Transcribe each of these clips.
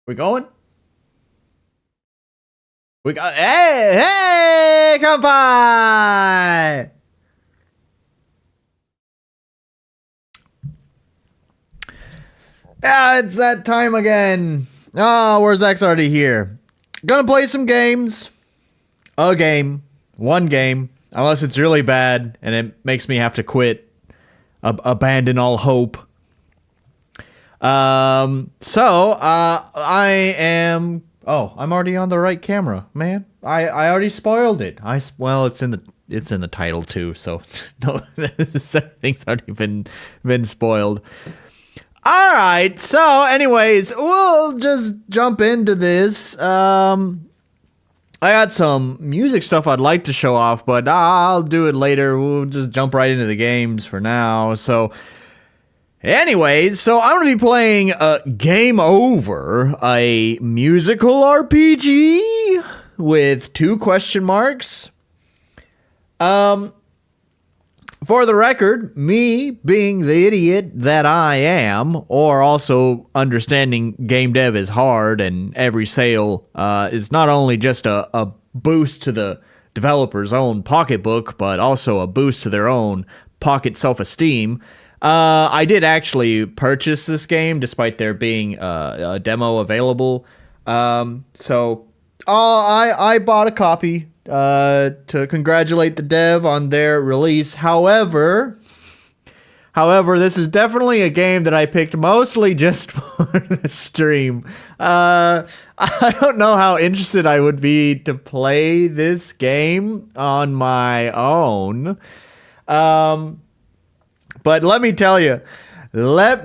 We going? We got hey come by. Yeah, it's that time again. Oh, where's X already here? Gonna play some games. A game. One game. Unless it's really bad and it makes me have to quit. Abandon all hope. I am. Oh, I'm already on the right camera, man. I already spoiled it. Well, it's in the title too. So no, things already been spoiled. All right. So, anyways, we'll just jump into this. I got some music stuff I'd like to show off, but I'll do it later. We'll just jump right into the games for now. So. Anyways, so I'm going to be playing Game Over, a musical RPG with 2 question marks. For the record, me being the idiot that I am, or also understanding game dev is hard and every sale is not only just a boost to the developer's own pocketbook, but also a boost to their own pocket self-esteem. I did actually purchase this game despite there being a demo available. So I bought a copy to congratulate the dev on their release. However, this is definitely a game that I picked mostly just for the stream. I don't know how interested I would be to play this game on my own. But let me tell you, that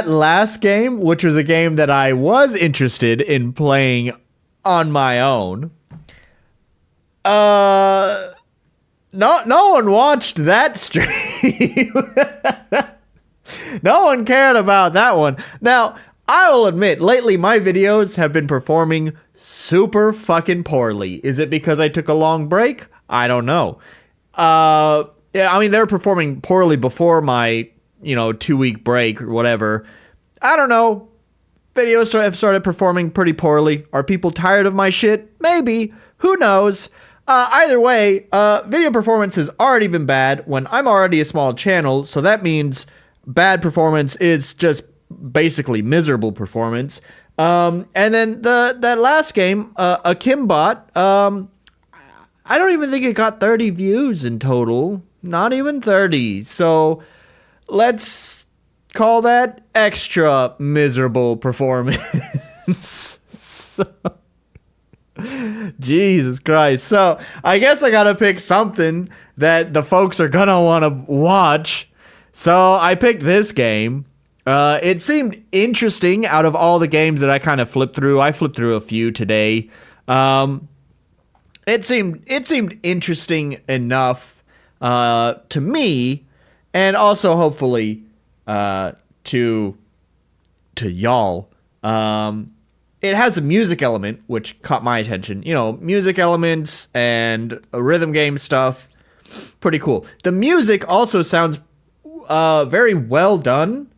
last game, which was a game that I was interested in playing on my own, no one watched that stream. No one cared about that one. Now, I will admit, lately my videos have been performing super fucking poorly. Is it because I took a long break? I don't know. Yeah, I mean, they were performing poorly before my, 2-week break or whatever. I don't know. Videos have started performing pretty poorly. Are people tired of my shit? Maybe. Who knows? Either way, video performance has already been bad when I'm already a small channel, so that means bad performance is just basically miserable performance. And then that last game, a PACBUT, I don't even think it got 30 views in total. Not even 30. So let's call that extra miserable performance. Jesus Christ. So I guess I gotta pick something that the folks are gonna want to watch. So I picked this game. It seemed interesting out of all the games that I kind of flipped through. I flipped through a few today. It seemed interesting enough to me, and also hopefully to y'all. It has a music element which caught my attention. Music elements and rhythm game stuff. Pretty cool. The music also sounds very well done.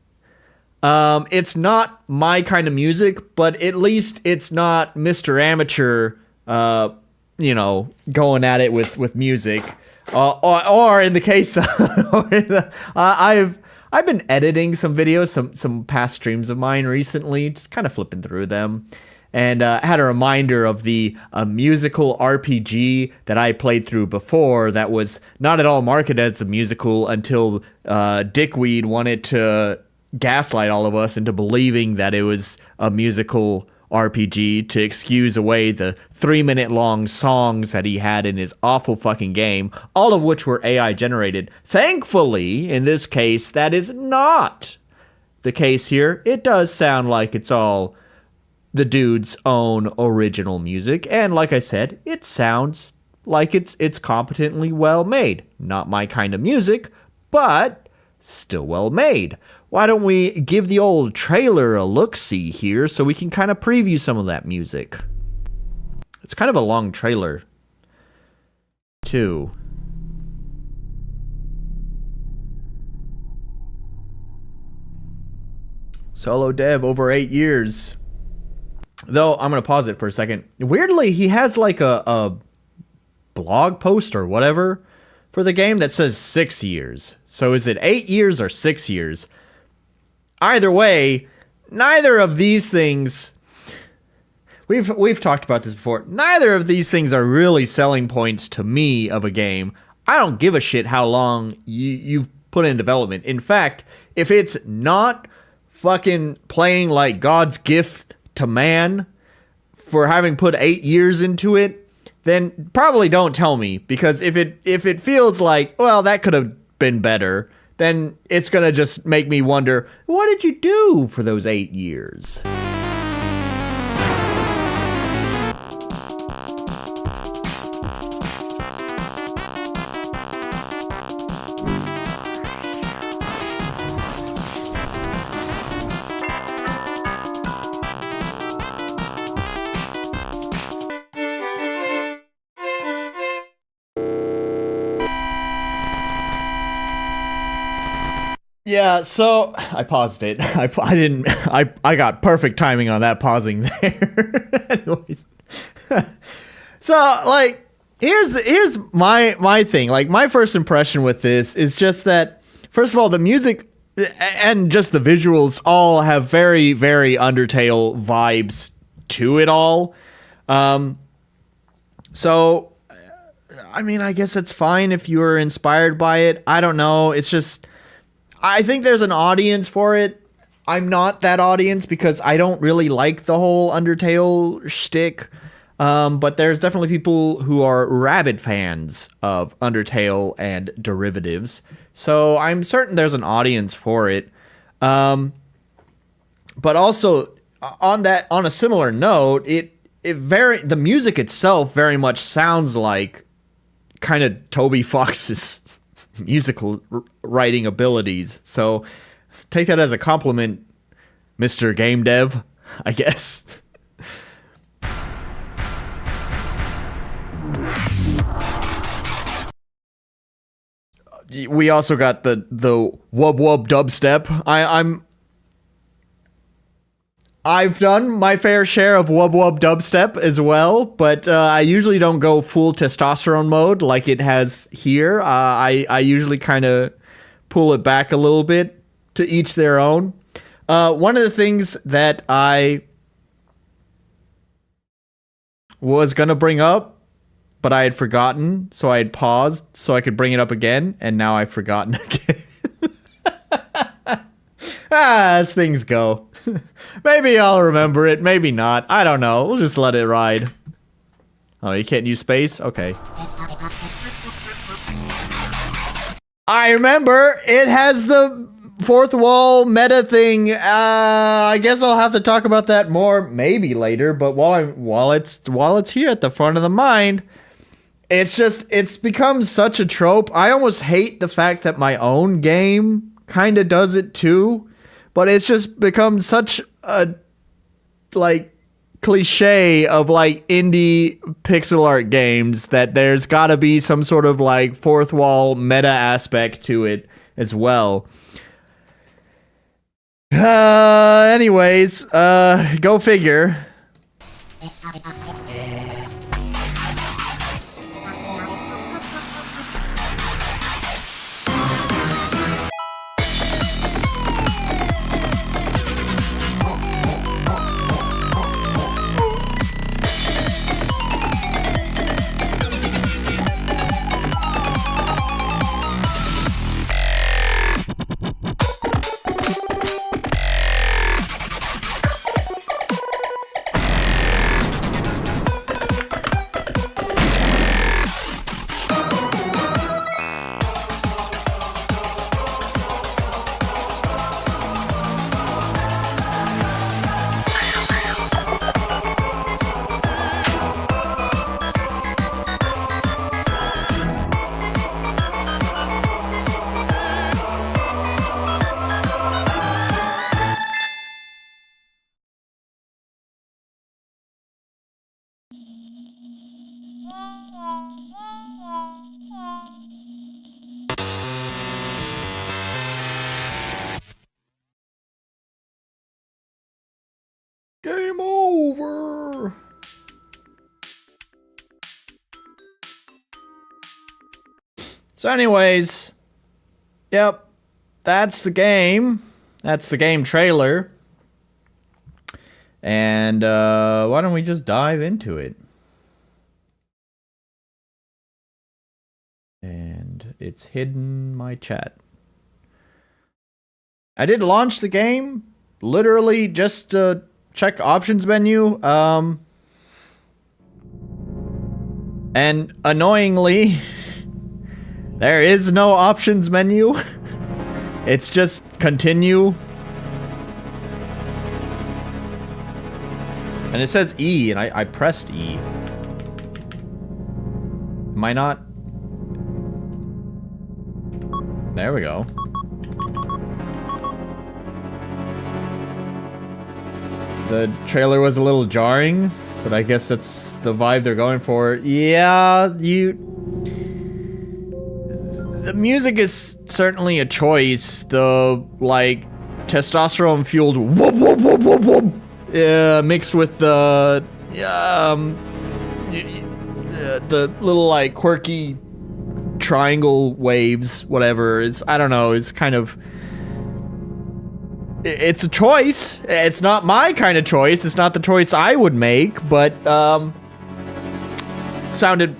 It's not my kind of music, but at least it's not Mr. Amateur going at it with music. Or in the case of, I've been editing some videos, some past streams of mine recently, just kind of flipping through them, and had a reminder of the musical RPG that I played through before that was not at all marketed as a musical until Dickweed wanted to gaslight all of us into believing that it was a musical RPG to excuse away the 3-minute long songs that he had in his awful fucking game, all of which were AI generated. Thankfully, in this case, that is not the case here. It does sound like it's all the dude's own original music, and like I said, it sounds like it's competently well made. Not my kind of music, but still well made. Why don't we give the old trailer a look-see here so we can kind of preview some of that music? It's kind of a long trailer, too. Solo dev over 8 years. Though, I'm going to pause it for a second. Weirdly, he has like a blog post or whatever for the game that says 6 years. So is it 8 years or 6 years? Either way, neither of these things... We've talked about this before. Neither of these things are really selling points to me of a game. I don't give a shit how long you've put in development. In fact, if it's not fucking playing like God's gift to man for having put 8 years into it, then probably don't tell me. Because if it feels like, well, that could have been better, then it's gonna just make me wonder, what did you do for those 8 years? Yeah, so I paused it. I got perfect timing on that pausing there. Anyways. So like here's my thing. Like my first impression with this is just that first of all the music and just the visuals all have very, very Undertale vibes to it all. So I mean, I guess it's fine if you're inspired by it. I don't know. It's just I think there's an audience for it. I'm not that audience because I don't really like the whole Undertale shtick. But there's definitely people who are rabid fans of Undertale and derivatives. So I'm certain there's an audience for it. But also on a similar note, the music itself very much sounds like kind of Toby Fox's musical writing abilities. So take that as a compliment, Mr. Game Dev, I guess. We also got the wub wub dubstep. I've done my fair share of wub wub dubstep as well, but I usually don't go full testosterone mode like it has here. I usually kind of pull it back a little bit, to each their own. One of the things that I was gonna bring up, but I had forgotten, so I had paused so I could bring it up again, and now I've forgotten again. As things go. Maybe I'll remember it, maybe not. I don't know. We'll just let it ride. Oh, you can't use space? Okay. I remember it has the fourth wall meta thing. I guess I'll have to talk about that more maybe later, but while it's here at the front of the mind, it's become such a trope. I almost hate the fact that my own game kind of does it too. But it's just become such a, like, cliche of, like, indie pixel art games that there's gotta be some sort of, like, fourth wall meta aspect to it as well. Anyways, go figure. So anyways, yep, that's the game. That's the game trailer. And why don't we just dive into it? And it's hidden my chat. I did launch the game, literally just to check options menu. And annoyingly, there is no options menu. It's just continue. And it says E, and I pressed E. Am I not? There we go. The trailer was a little jarring, but I guess that's the vibe they're going for. Yeah, the music is certainly a choice. The, like, testosterone-fueled whoop whoop whoop whoop whoop mixed with the little, like, quirky triangle waves, whatever, is, I don't know, is kind of... It's a choice. It's not my kind of choice. It's not the choice I would make, but, sounded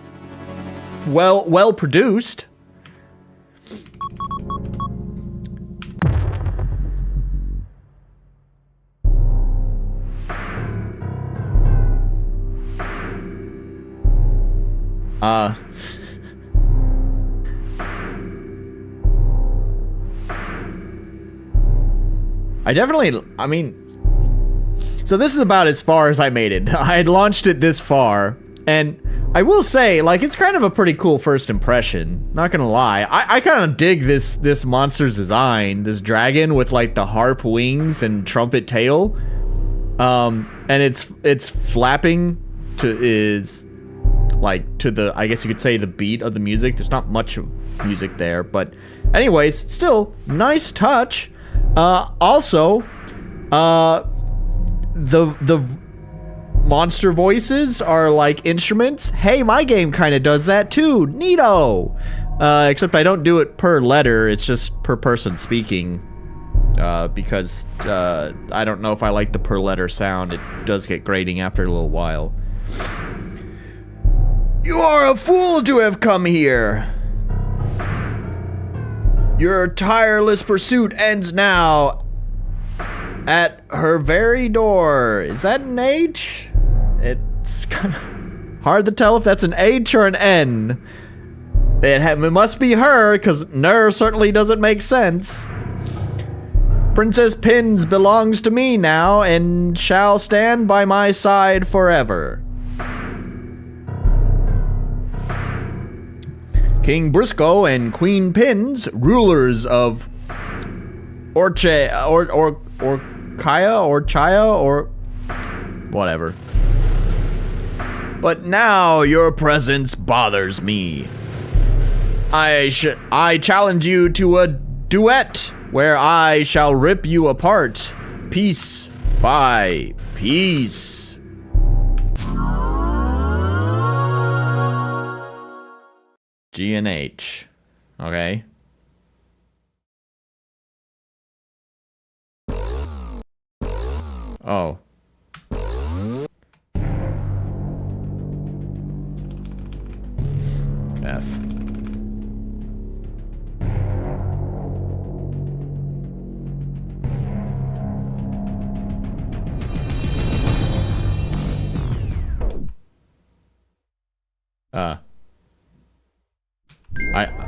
well produced. I mean, so this is about as far as I made it. I had launched it this far, and I will say, like, it's kind of a pretty cool first impression. Not gonna lie. I kind of dig this monster's design. This dragon with, like, the harp wings and trumpet tail. And it's flapping to the, I guess you could say, the beat of the music. There's not much of music there, but anyways, still, nice touch. Also, the monster voices are like instruments. Hey, my game kind of does that too. Neato! Except I don't do it per letter, it's just per person speaking. Because, I don't know if I like the per letter sound. It does get grating after a little while. You are a fool to have come here! Your tireless pursuit ends now at her very door. Is that an H? It's kind of hard to tell if that's an H or an N. It must be her, because ner certainly doesn't make sense. Princess Pins belongs to me now and shall stand by my side forever. King Briscoe and Queen Pins, rulers of Chaya, or whatever. But now your presence bothers me. I challenge you to a duet where I shall rip you apart, piece by piece. G and H. Okay. Oh. F.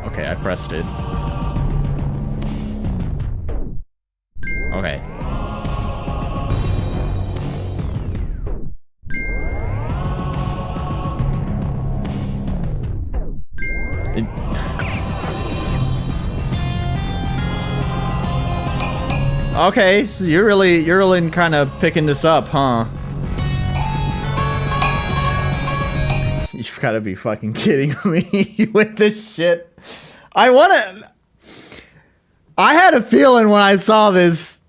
Okay, I pressed it. Okay. Okay, so you're really kind of picking this up, huh? You've got to be fucking kidding me with this shit. I had a feeling when I saw this.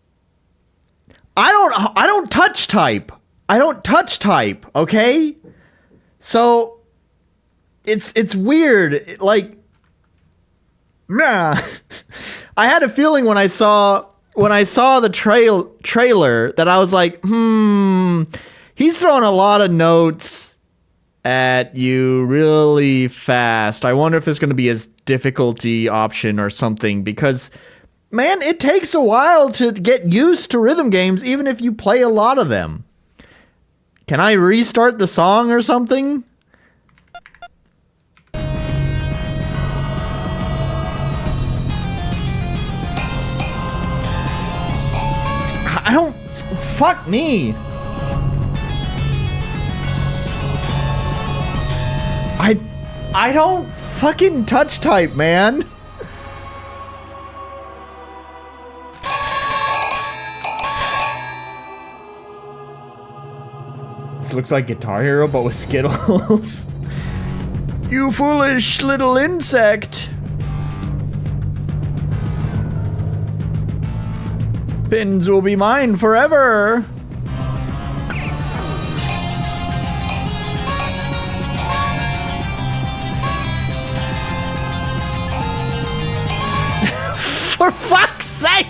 I don't touch type. I don't touch type, okay? So it's weird. Like, Nah. I had a feeling when I saw the trailer that I was like, he's throwing a lot of notes at you really fast. I wonder if there's going to be a difficulty option or something, because man, it takes a while to get used to rhythm games even if you play a lot of them. Can I restart the song or something? I don't... Fuck me. I don't fucking touch type, man. This looks like Guitar Hero, but with Skittles. You foolish little insect. Pins will be mine forever. For fuck's sake!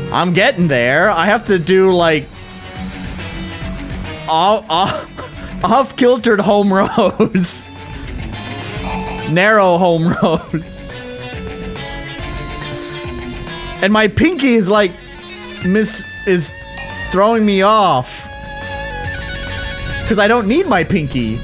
I'm getting there. I have to do like off-kiltered home rows. Narrow home rows. And my pinky is like is throwing me off. Cause I don't need my pinky.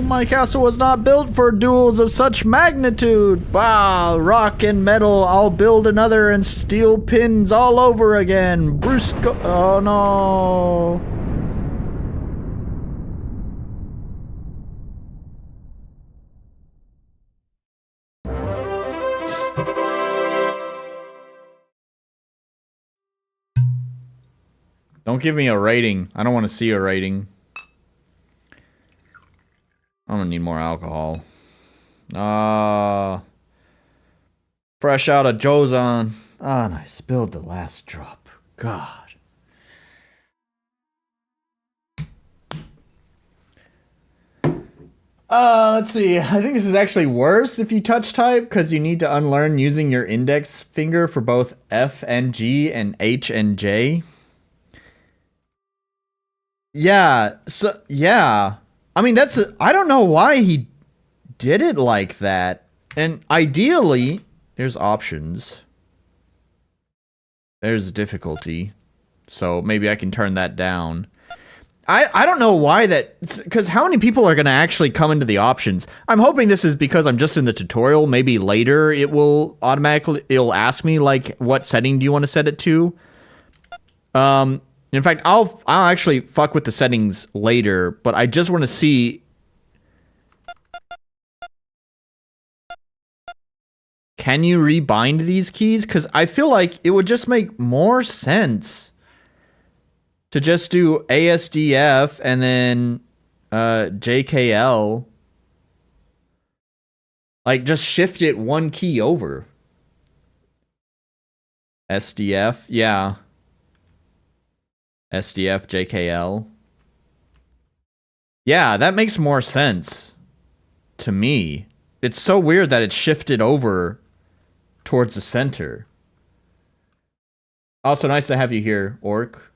My castle was not built for duels of such magnitude. Bah, rock and metal, I'll build another and steal pins all over again. Bruce oh no. Don't give me a rating. I don't want to see a rating. I'm gonna need more alcohol. Fresh out of Jozon. And I spilled the last drop. God. Let's see. I think this is actually worse if you touch type, because you need to unlearn using your index finger for both F and G and H and J. Yeah, so, yeah. I mean, I don't know why he did it like that. And ideally, there's options. There's difficulty. So maybe I can turn that down. I don't know why that, because how many people are going to actually come into the options? I'm hoping this is because I'm just in the tutorial. Maybe later it will it'll ask me, like, what setting do you want to set it to? In fact, I'll actually fuck with the settings later, but I just want to see. Can you rebind these keys? Because I feel like it would just make more sense to just do ASDF and then JKL. Like, just shift it one key over. SDF, yeah. SDF, JKL. Yeah, that makes more sense to me. It's so weird that it's shifted over towards the center. Also, nice to have you here, Orc.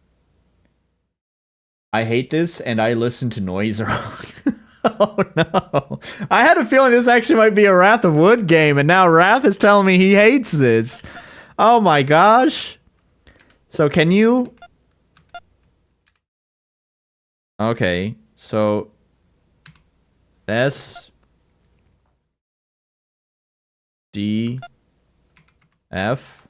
I hate this, and I listen to noise wrong. Oh no. I had a feeling this actually might be a Wrath of Wood game, and now Wrath is telling me he hates this. Oh my gosh. So can you... Okay, so S D F.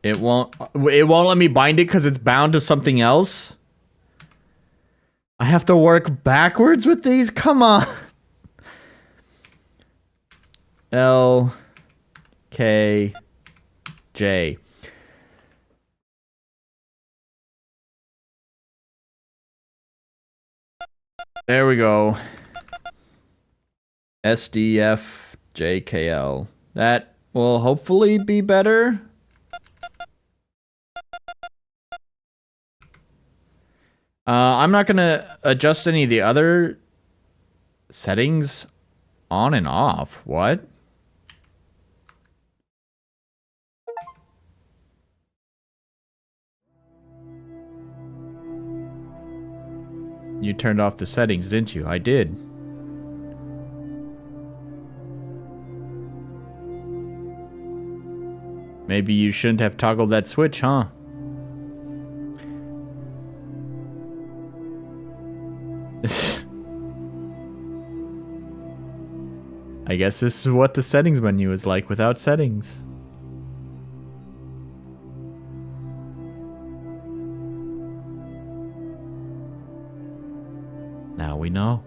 It won't let me bind it because it's bound to something else. I have to work backwards with these? Come on. L, K, J. There we go. S, D, F, J, K, L. That will hopefully be better. I'm not gonna adjust any of the other settings on and off. What? You turned off the settings, didn't you? I did. Maybe you shouldn't have toggled that switch, huh? I guess this is what the settings menu is like without settings. Now we know.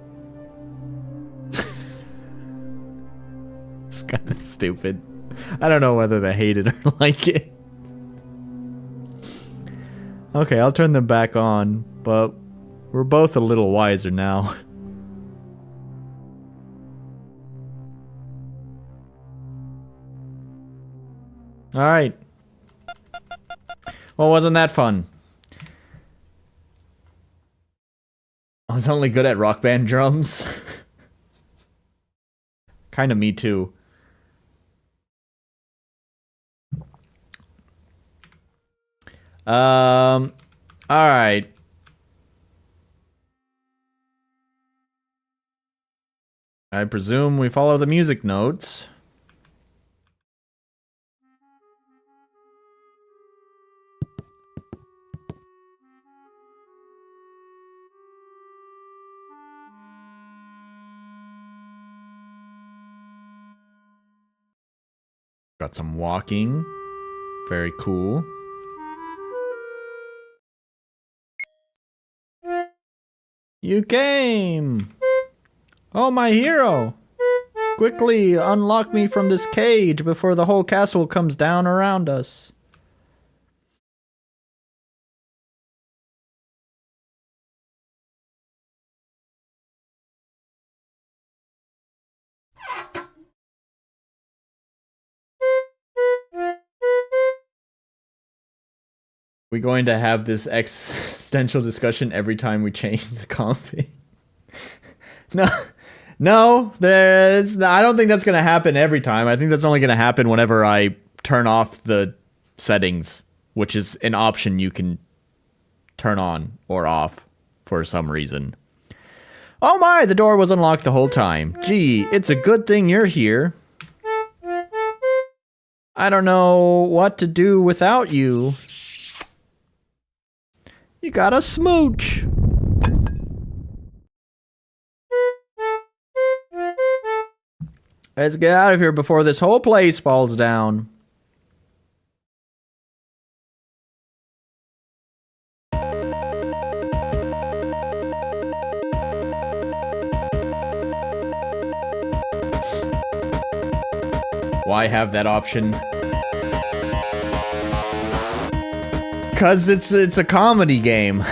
It's kind of stupid. I don't know whether to hate it or like it. Okay, I'll turn them back on, but we're both a little wiser now. Alright. Well, wasn't that fun? I was only good at Rock Band drums. Kinda me too. Alright. I presume we follow the music notes. Got some walking. Very cool. You came! Oh, my hero! Quickly unlock me from this cage before the whole castle comes down around us. We going to have this existential discussion every time we change the config? No, I don't think that's gonna happen every time. I think that's only gonna happen whenever I turn off the settings, which is an option you can turn on or off for some reason. Oh my, the door was unlocked the whole time. Gee, it's a good thing you're here. I don't know what to do without you. You got a smooch. Let's get out of here before this whole place falls down. Why have that option? Cause it's a comedy game.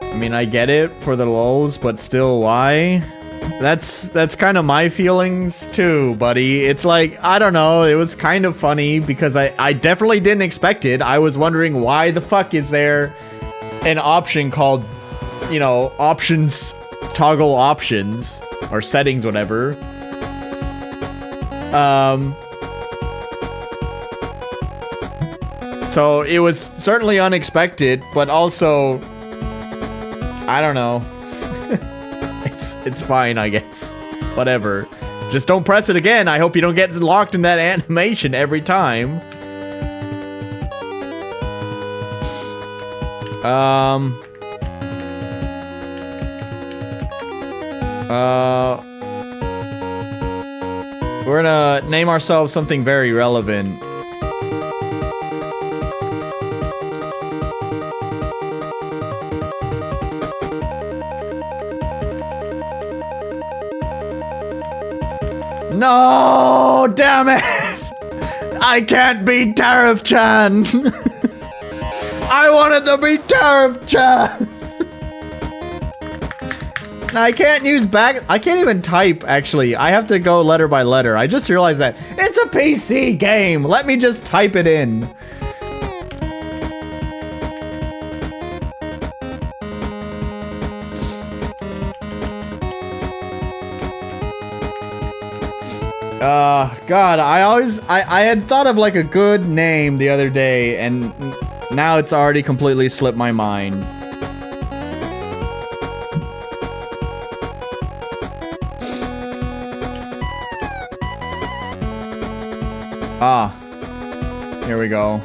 I mean, I get it for the lulz, but still, why? That's kind of my feelings too, buddy. It's like, I don't know, it was kind of funny because I definitely didn't expect it. I was wondering why the fuck is there an option called, you know, options, toggle options, or settings, whatever. So it was certainly unexpected, but also, I don't know. It's fine, I guess. Whatever. Just don't press it again. I hope you don't get locked in that animation every time. Um. We're gonna name ourselves something very relevant. No, damn it! I can't be Tariff-chan! I wanted to be Tariff-chan! I can't use I can't even type, actually. I have to go letter by letter. I just realized that. It's a PC game! Let me just type it in. God, I had thought of like a good name the other day, and now it's already completely slipped my mind. Ah, here we go.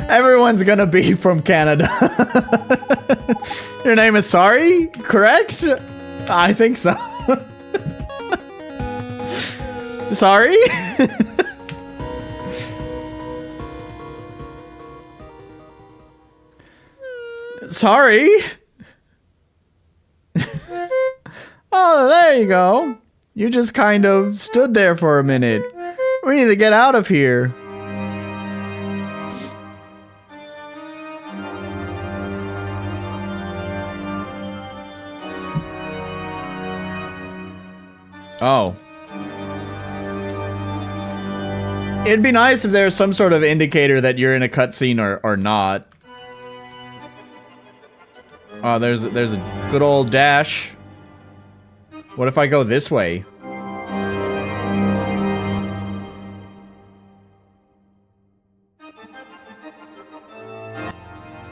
Everyone's gonna be from Canada. Your name is Sorry? Correct? I think so. Sorry? Sorry? Oh, there you go. You just kind of stood there for a minute. We need to get out of here. Oh. It'd be nice if there's some sort of indicator that you're in a cutscene or not. Oh, there's a good old dash. What if I go this way?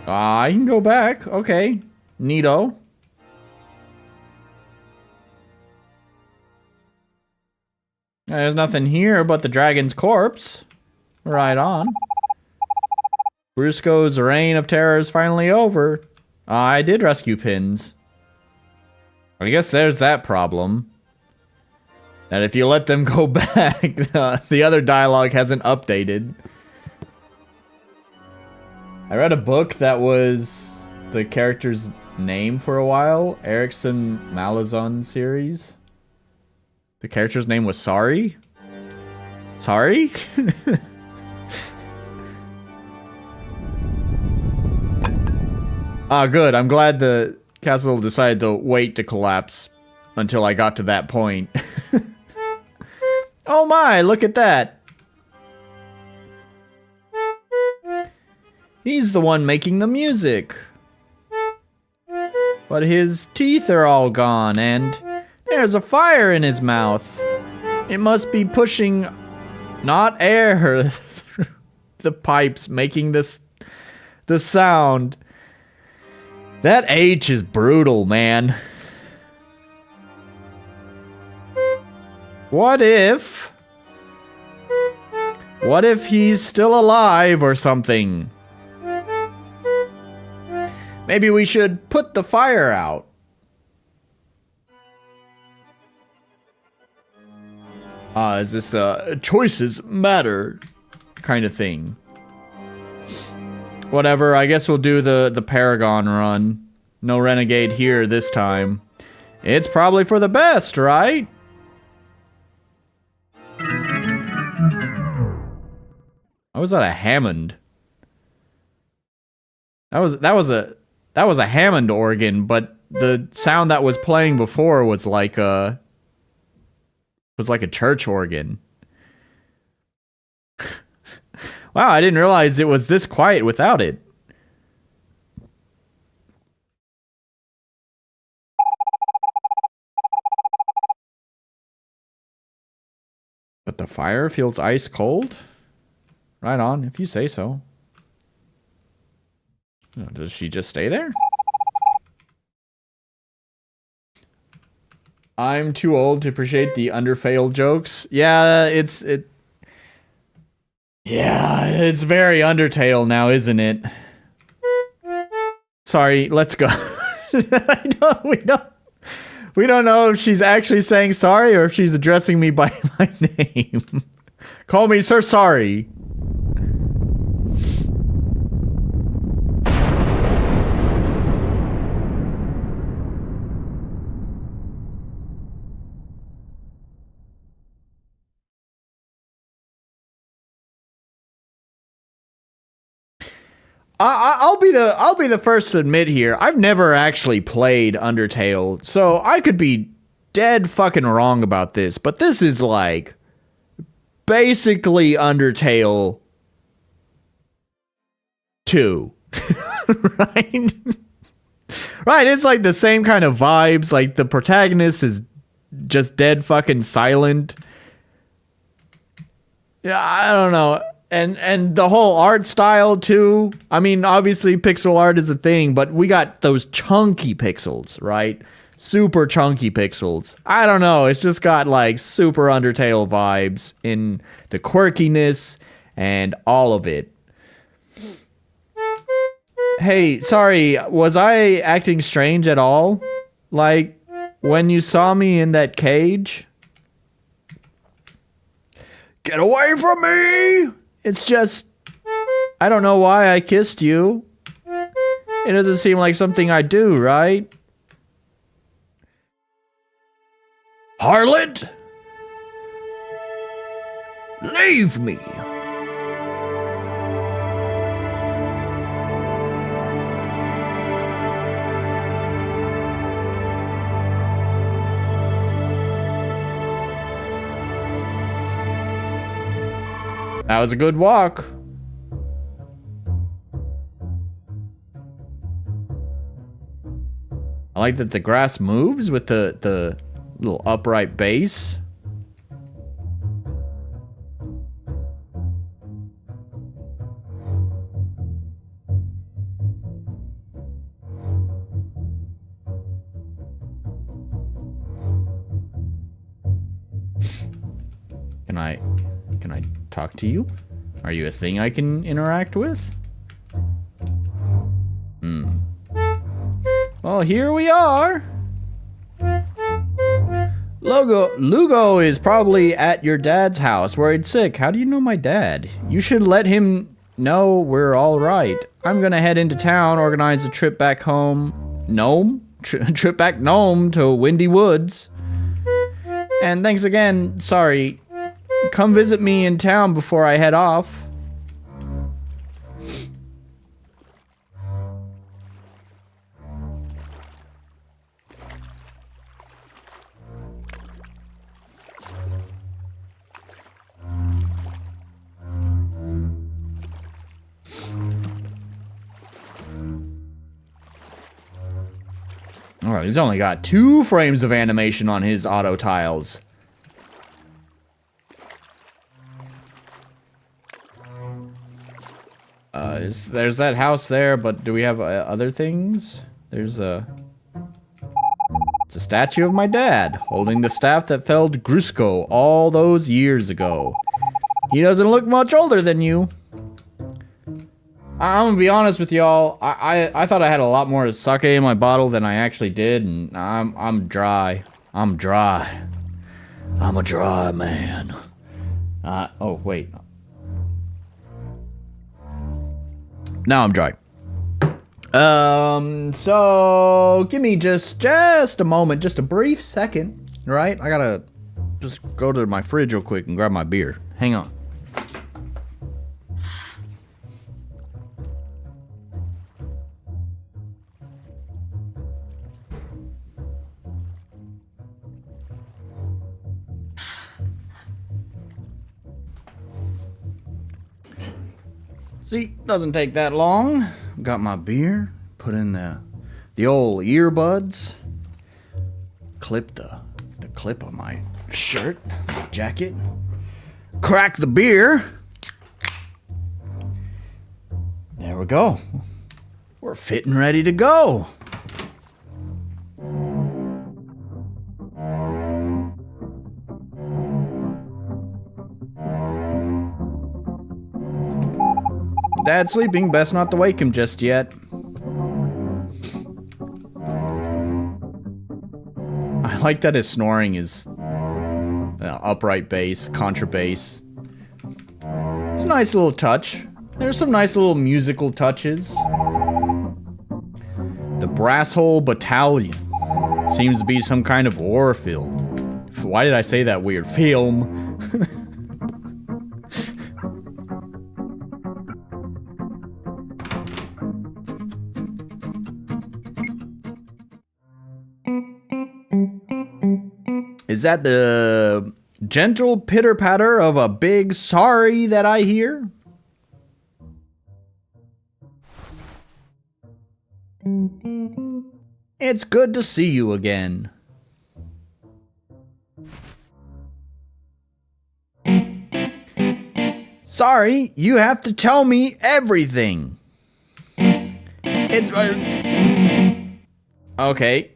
I can go back. Okay. Neato. There's nothing here but the dragon's corpse. Right on. Brusco's reign of terror is finally over. I did rescue Pins. I guess there's that problem. That if you let them go back, the other dialogue hasn't updated. I read a book that was the character's name for a while. Erickson Malazan series. The character's name was Sorry? Sorry? Ah, good. I'm glad the castle decided to wait to collapse until I got to that point. Oh my, look at that. He's the one making the music. But his teeth are all gone and there's a fire in his mouth. It must be pushing, not air, the pipes making the sound. That H is brutal, man. What if he's still alive or something? Maybe we should put the fire out. Is this a choices matter kind of thing? Whatever, I guess we'll do the Paragon run. No Renegade here this time. It's probably for the best, right? I was at a Hammond. That was a Hammond organ, but the sound that was playing before was like a church organ. Wow, I didn't realize it was this quiet without it. But the fire feels ice cold? Right on, if you say so. Does she just stay there? I'm too old to appreciate the Undertale jokes. Yeah, Yeah, it's very Undertale now, isn't it? Sorry, let's go. We don't know if she's actually saying sorry or if she's addressing me by my name. Call me Sir Sorry. I'll be the first to admit here. I've never actually played Undertale, so I could be dead fucking wrong about this, but this is like basically Undertale 2. Right? Right, it's like the same kind of vibes, like the protagonist is just dead fucking silent. Yeah, I don't know. And the whole art style too. I mean, obviously pixel art is a thing, but we got those chunky pixels, right? Super chunky pixels. I don't know, it's just got like super Undertale vibes in the quirkiness and all of it. Hey, sorry, was I acting strange at all? Like, when you saw me in that cage? Get away from me! It's just, I don't know why I kissed you. It doesn't seem like something I do, right? Harlot! Leave me! That was a good walk. I like that the grass moves with the little upright base. Can I talk to you? Are you a thing I can interact with? Well, here we are. Lugo is probably at your dad's house, worried sick. How do you know my dad? You should let him know we're all right. I'm gonna head into town, organize a trip back home. Trip back Gnome to Windy Woods. And thanks again, sorry. Come visit me in town before I head off. Alright, he's only got 2 frames of animation on his auto tiles. There's that house there, but do we have other things? It's a statue of my dad, holding the staff that felled Grusco all those years ago. He doesn't look much older than you. I'm gonna be honest with y'all, I thought I had a lot more sake in my bottle than I actually did, and I'm dry. I'm dry. I'm a dry man. Oh, wait. Now I'm dry. So give me just a moment, just a brief second, right? I gotta just go to my fridge real quick and grab my beer. Hang on. See, doesn't take that long. Got my beer, put in the old earbuds, clip the clip on my shirt, my jacket, crack the beer. There we go. We're fit and ready to go. Dad's sleeping, best not to wake him just yet. I like that his snoring is upright bass, contrabass. It's a nice little touch. There's some nice little musical touches. The Brass Hole Battalion. Seems to be some kind of war film. Why did I say that weird? Film. Is that the gentle pitter-patter of a big sorry that I hear? It's good to see you again. Sorry, you have to tell me everything. It's... Okay.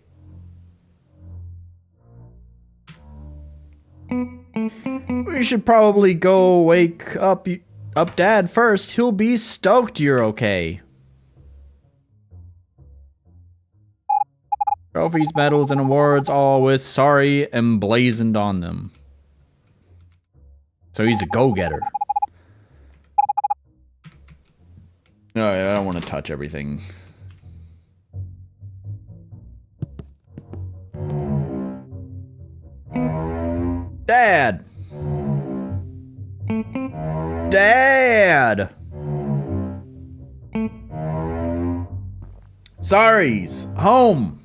We should probably go wake up Dad first. He'll be stoked you're okay. Trophies, medals, and awards, all with sorry emblazoned on them. So he's a go-getter. No, I don't want to touch everything. Dad! Dad! Sorry's home.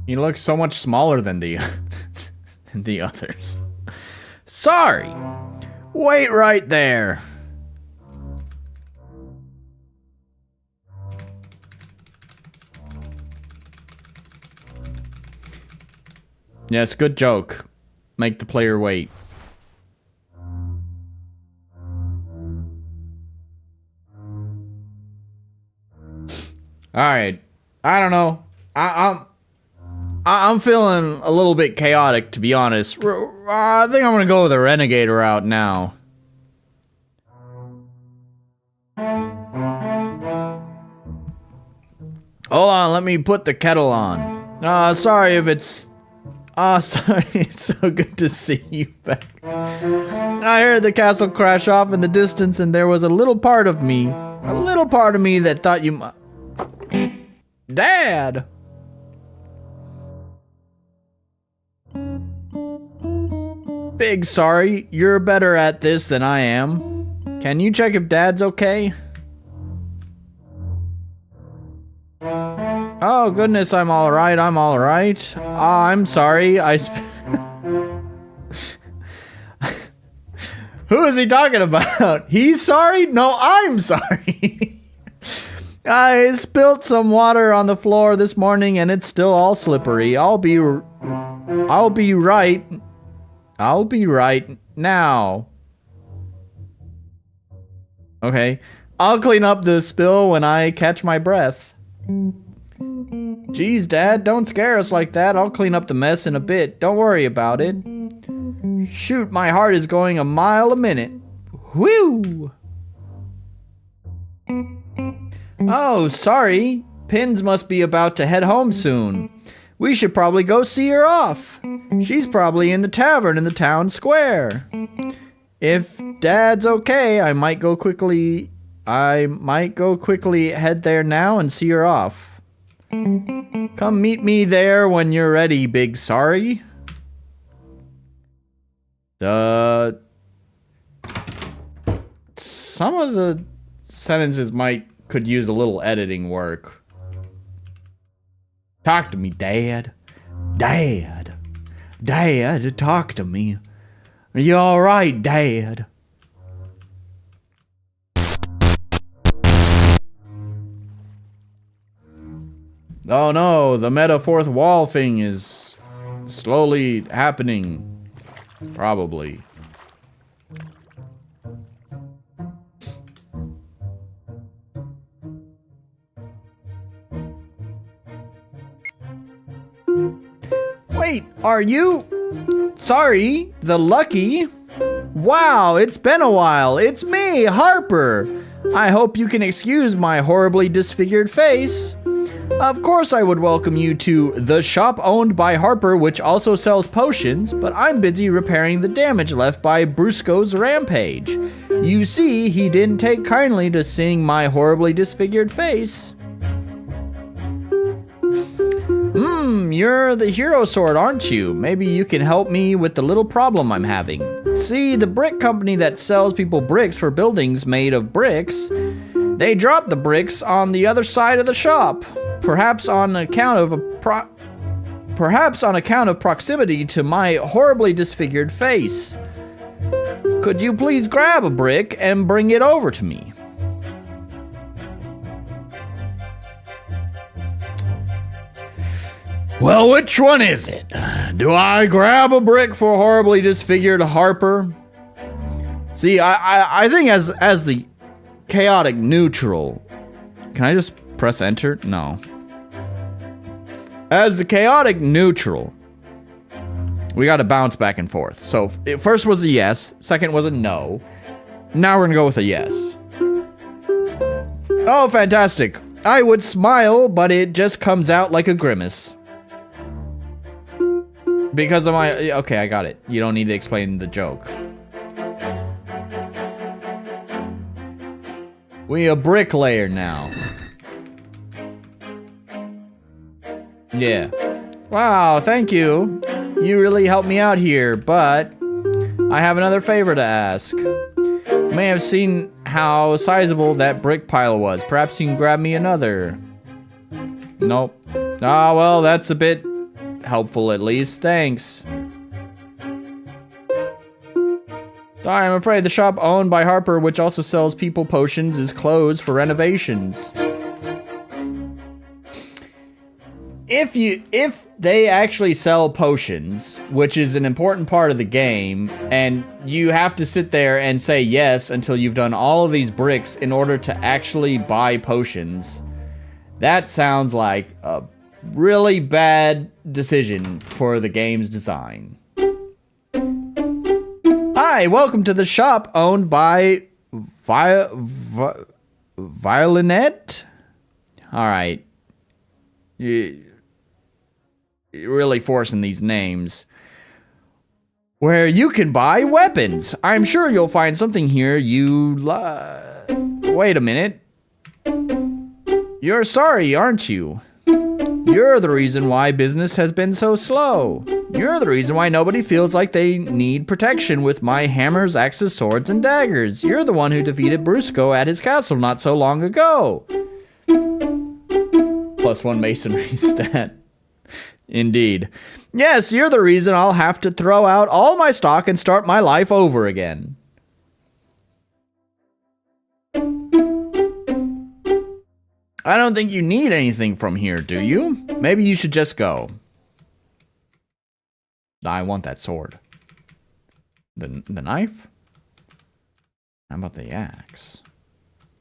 He looks so much smaller than the the others. Sorry. Wait right there. Yes, good joke. Make the player wait. Alright. I don't know. I'm feeling a little bit chaotic, to be honest. I think I'm gonna go the renegade route now. Hold on, let me put the kettle on. Sorry if it's... sorry, it's so good to see you back. I heard the castle crash off in the distance, and there was a little part of me that thought you might... Dad! Big sorry, you're better at this than I am. Can you check if Dad's okay? Oh goodness, I'm alright, I'm alright. I'm sorry, Who is he talking about? He's sorry? No, I'm sorry. I spilled some water on the floor this morning and it's still all slippery. I'll be right now. Okay. I'll clean up the spill when I catch my breath. Geez, Dad, don't scare us like that. I'll clean up the mess in a bit. Don't worry about it. Shoot, my heart is going a mile a minute. Whew! Oh, sorry. Pins must be about to head home soon. We should probably go see her off. She's probably in the tavern in the town square. If Dad's okay, I might go quickly head there now and see her off. Come meet me there when you're ready, big sorry. Some of the sentences could use a little editing work. Talk to me, Dad. Dad. Dad, talk to me. Are you alright, Dad? Oh no, the meta fourth wall thing is slowly happening. Probably. Wait, are you... Sorry, the Lucky? Wow, it's been a while. It's me, Harper. I hope you can excuse my horribly disfigured face. Of course I would welcome you to the shop owned by Harper, which also sells potions, but I'm busy repairing the damage left by Brusco's rampage. You see, he didn't take kindly to seeing my horribly disfigured face. You're the hero sword, aren't you? Maybe you can help me with the little problem I'm having. See, the brick company that sells people bricks for buildings made of bricks, they dropped the bricks on the other side of the shop. Perhaps on account of proximity to my horribly disfigured face. Could you please grab a brick and bring it over to me? Well, which one is it? Do I grab a brick for horribly disfigured Harper? See, I think as the chaotic neutral, can I just press enter? No. As the chaotic neutral, we got to bounce back and forth. So first was a yes, second was a no. Now we're gonna go with a yes. Oh, fantastic. I would smile, but it just comes out like a grimace. Because of my... Okay, I got it. You don't need to explain the joke. We a bricklayer now. Yeah. Wow, thank you. You really helped me out here, but I have another favor to ask. You may have seen how sizable that brick pile was. Perhaps you can grab me another. Nope. Ah, well, that's a bit helpful at least. Thanks. Sorry, I'm afraid the shop owned by Harper, which also sells people potions, is closed for renovations. If they actually sell potions, which is an important part of the game, and you have to sit there and say yes until you've done all of these bricks in order to actually buy potions, that sounds like a really bad decision for the game's design. Hi, welcome to the shop owned by Violinette? Alright. You're really forcing these names. Where you can buy weapons. I'm sure you'll find something here you Wait a minute. You're sorry, aren't you? You're the reason why business has been so slow. You're the reason why nobody feels like they need protection with my hammers, axes, swords, and daggers. You're the one who defeated Brusco at his castle not so long ago. +1 masonry stat. Indeed. Yes, you're the reason I'll have to throw out all my stock and start my life over again. I don't think you need anything from here, do you? Maybe you should just go. I want that sword. The knife? How about the axe?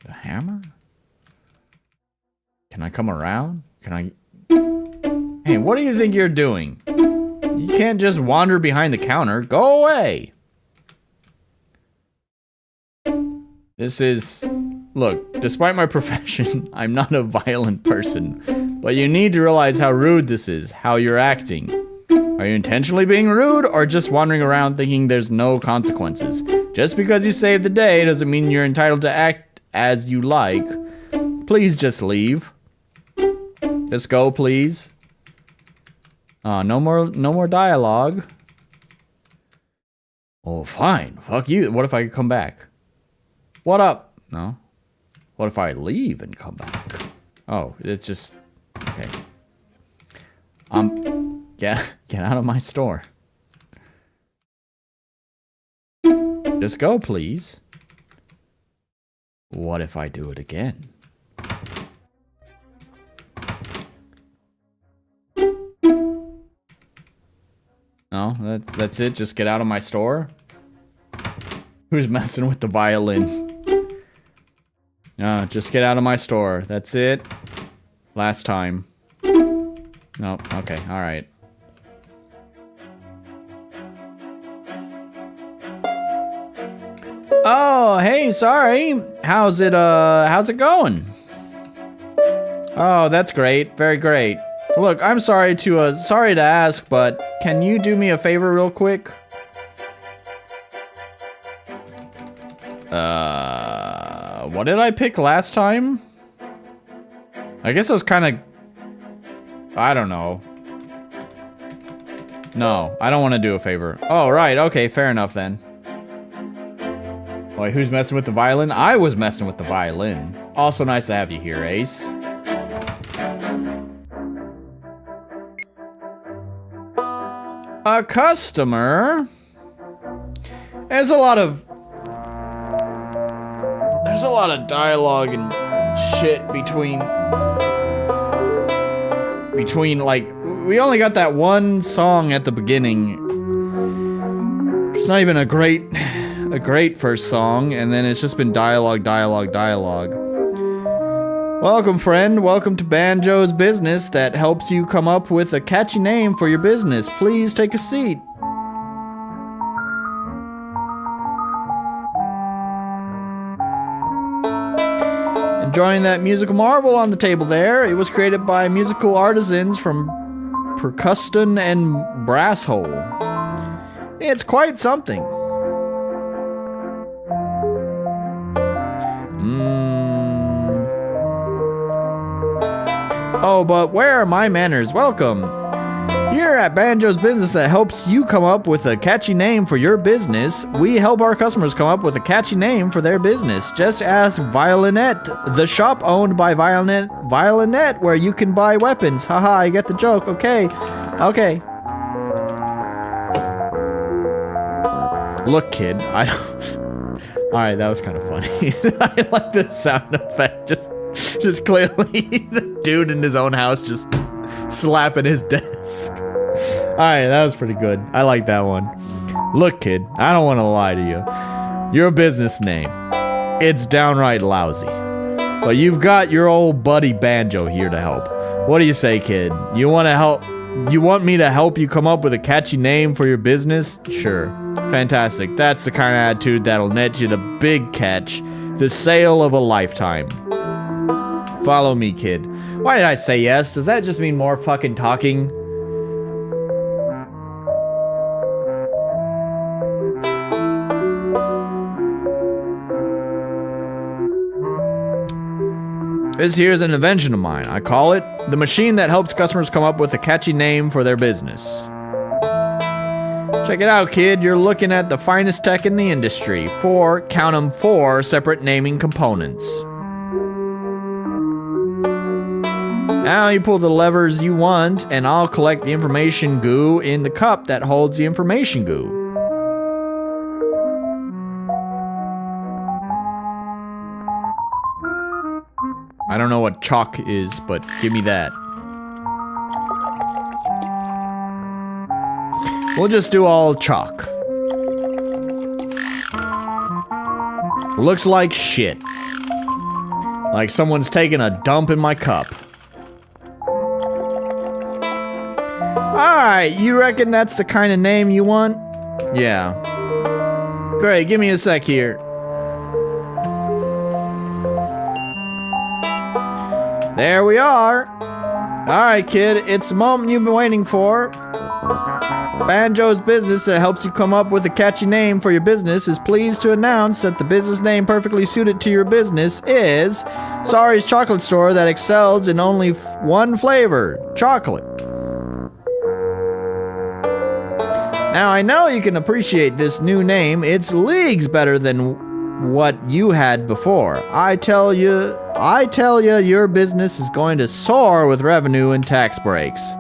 The hammer? Can I come around? Can I... Hey, what do you think you're doing? You can't just wander behind the counter. Go away! This is... Look, despite my profession, I'm not a violent person. But you need to realize how rude this is, how you're acting. Are you intentionally being rude, or just wandering around thinking there's no consequences? Just because you saved the day doesn't mean you're entitled to act as you like. Please just leave. Just go, please. No more dialogue. Oh, fine. Fuck you. What if I come back? What up? No. What if I leave and come back? Oh, it's just... Okay. Get out of my store. Just go, please. What if I do it again? No, that's it? Just get out of my store? Who's messing with the violin? No, just get out of my store. That's it. Last time. No, okay, alright. Oh, hey, sorry. How's it going? Oh, that's great. Very great. Look, I'm sorry to ask, but can you do me a favor real quick? What did I pick last time? I guess it was kind of... I don't know. No, I don't want to do a favor. Oh, right. Okay, fair enough then. Wait, who's messing with the violin? I was messing with the violin. Also nice to have you here, Ace. A customer? There's a lot of dialogue and shit between like, we only got that one song at the beginning. It's not even a great first song, and then it's just been dialogue. Welcome, friend. Welcome to Banjo's Business that helps you come up with a catchy name for your business. Please take a seat. Enjoying that musical marvel on the table there. It was created by musical artisans from Percussion and Brasshole. It's quite something. Oh, but where are my manners? Welcome. Here at Banjo's Business that helps you come up with a catchy name for your business, we help our customers come up with a catchy name for their business. Just ask Violinette, the shop owned by Violinette, where you can buy weapons. Haha, I get the joke. Okay. Look, kid, I don't... Alright, that was kind of funny. I like the sound effect. Just clearly the dude in his own house just slapping his desk. Alright, that was pretty good. I like that one. Look, kid, I don't want to lie to you. Your business name, it's downright lousy. But you've got your old buddy Banjo here to help. What do you say, kid? You want to help? You want me to help you come up with a catchy name for your business? Sure. Fantastic. That's the kind of attitude that'll net you the big catch, the sale of a lifetime. Follow me, kid. Why did I say yes? Does that just mean more fucking talking? This here's an invention of mine. I call it the machine that helps customers come up with a catchy name for their business. Check it out, kid. You're looking at the finest tech in the industry. Count 'em, 4 separate naming components. Now you pull the levers you want, and I'll collect the information goo in the cup that holds the information goo. I don't know what chalk is, but give me that. We'll just do all chalk. Looks like shit. Like someone's taking a dump in my cup. Alright, you reckon that's the kind of name you want? Yeah. Great, give me a sec here. There we are. Alright, kid, it's the moment you've been waiting for. Banjo's Business that helps you come up with a catchy name for your business is pleased to announce that the business name perfectly suited to your business is Sorry's Chocolate Store that excels in only one flavor, chocolate. Now, I know you can appreciate this new name. It's leagues better than what you had before. I tell you, your business is going to soar with revenue and tax breaks.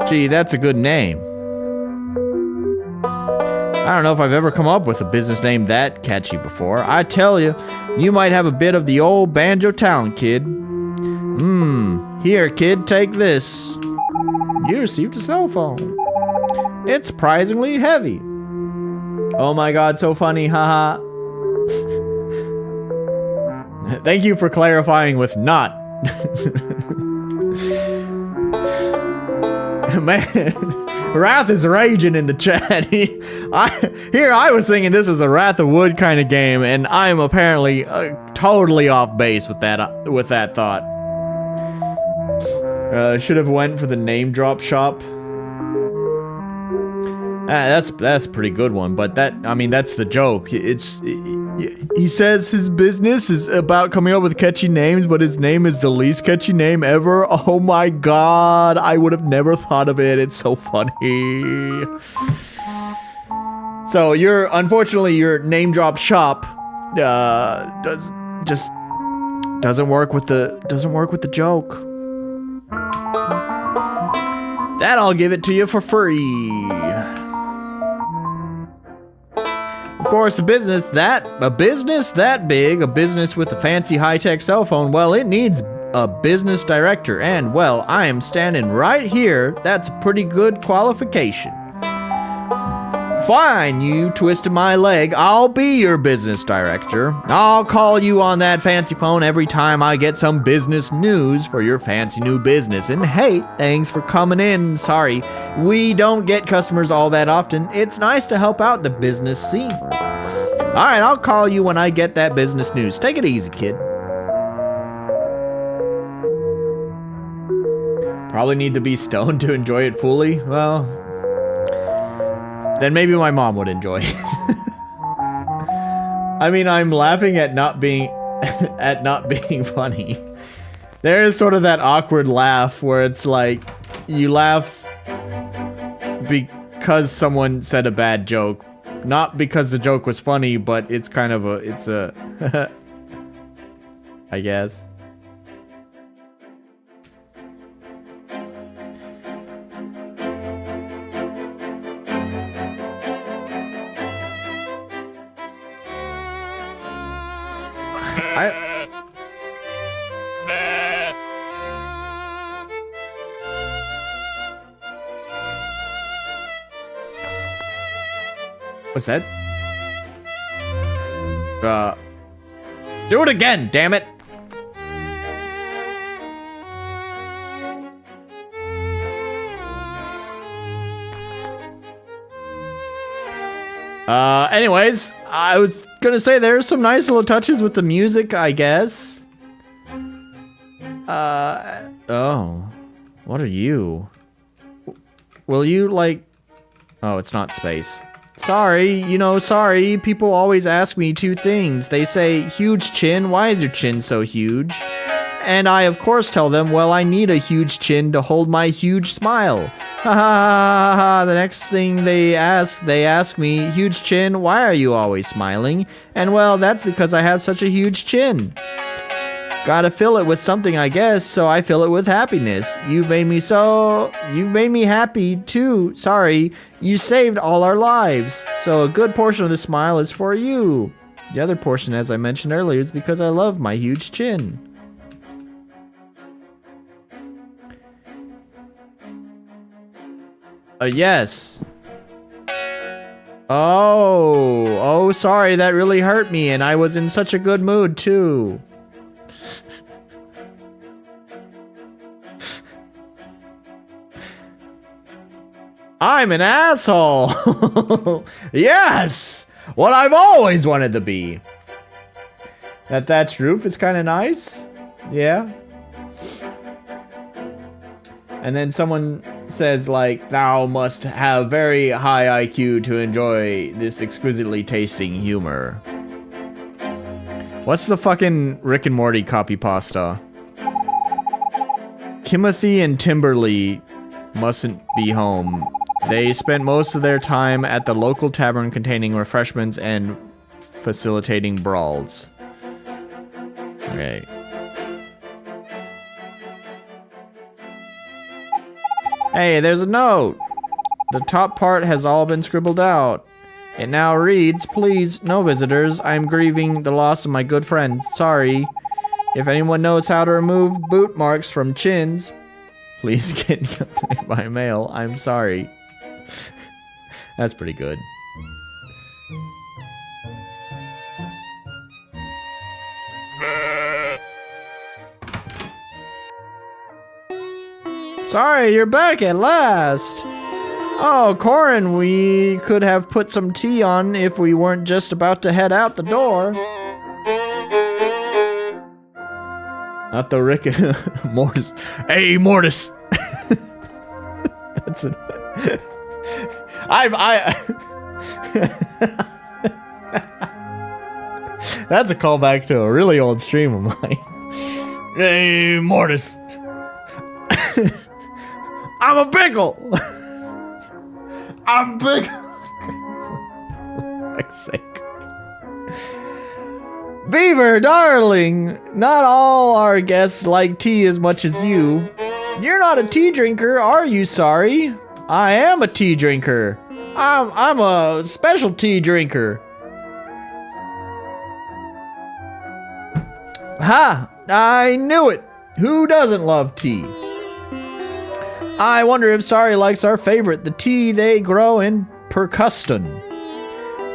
Gee, that's a good name. I don't know if I've ever come up with a business name that catchy before. I tell you, you might have a bit of the old banjo talent, kid. Here, kid, take this. You received a cell phone. It's surprisingly heavy. Oh my god, so funny, haha. Thank you for clarifying with not. Man, wrath is raging in the chat. I was thinking this was a Wrath of Wood kind of game, and I'm apparently totally off base with that thought. Should have went for the name drop shop. That's a pretty good one, but I mean, that's the joke. He says his business is about coming up with catchy names, but his name is the least catchy name ever. Oh my god, I would have never thought of it. It's so funny. So unfortunately your name drop shop doesn't work with the joke. That I'll give it to you for free. Of course, a business that big, a business with a fancy high-tech cell phone, well, it needs a business director, and, well, I am standing right here. That's a pretty good qualification. Fine, you twisted my leg. I'll be your business director. I'll call you on that fancy phone every time I get some business news for your fancy new business. And hey, thanks for coming in. Sorry, we don't get customers all that often. It's nice to help out the business scene. All right, I'll call you when I get that business news. Take it easy, kid. Probably need to be stoned to enjoy it fully. Well, then maybe my mom would enjoy it. I mean, I'm laughing at not being funny. There is sort of that awkward laugh where it's like you laugh because someone said a bad joke, not because the joke was funny, but it's kind of a I guess. What's that? Do it again, damn it! Anyways, I was gonna say there's some nice little touches with the music, I guess. Oh. What are you? Will you, like... Oh, it's not space. Sorry, sorry. People always ask me two things. They say, huge chin, why is your chin so huge? And I, of course, tell them, well, I need a huge chin to hold my huge smile. Ha ha ha ha. The next thing they ask me, huge chin, why are you always smiling? And well, that's because I have such a huge chin. Gotta fill it with something, I guess, so I fill it with happiness. You've made me happy, too. Sorry, you saved all our lives. So a good portion of the smile is for you. The other portion, as I mentioned earlier, is because I love my huge chin. Yes. Oh, sorry, that really hurt me, and I was in such a good mood, too. I'm an asshole! Yes! What I've always wanted to be. That thatched roof is kind of nice. Yeah. And then someone says, like, thou must have very high IQ to enjoy this exquisitely tasting humor. What's the fucking Rick and Morty copy pasta? Timothy and Timberly mustn't be home. They spent most of their time at the local tavern containing refreshments and facilitating brawls. Okay. Hey, there's a note! The top part has all been scribbled out. It now reads, please, no visitors. I'm grieving the loss of my good friend. Sorry. If anyone knows how to remove boot marks from chins, please get in contact by mail. I'm sorry. That's pretty good. Sorry, you're back at last. Oh, Corin, we could have put some tea on if we weren't just about to head out the door. Not the Rick Mortis. Hey, Mortis. That's it. That's a callback to a really old stream of mine. Hey, Mortis. I'm a pickle. I'm big. For Christ's sake. Beaver, darling, not all our guests like tea as much as you. You're not a tea drinker, are you? Sorry. I am a tea drinker. I'm a special tea drinker. Ha! I knew it. Who doesn't love tea? I wonder if Sorry likes our favorite, the tea they grow in Percuston.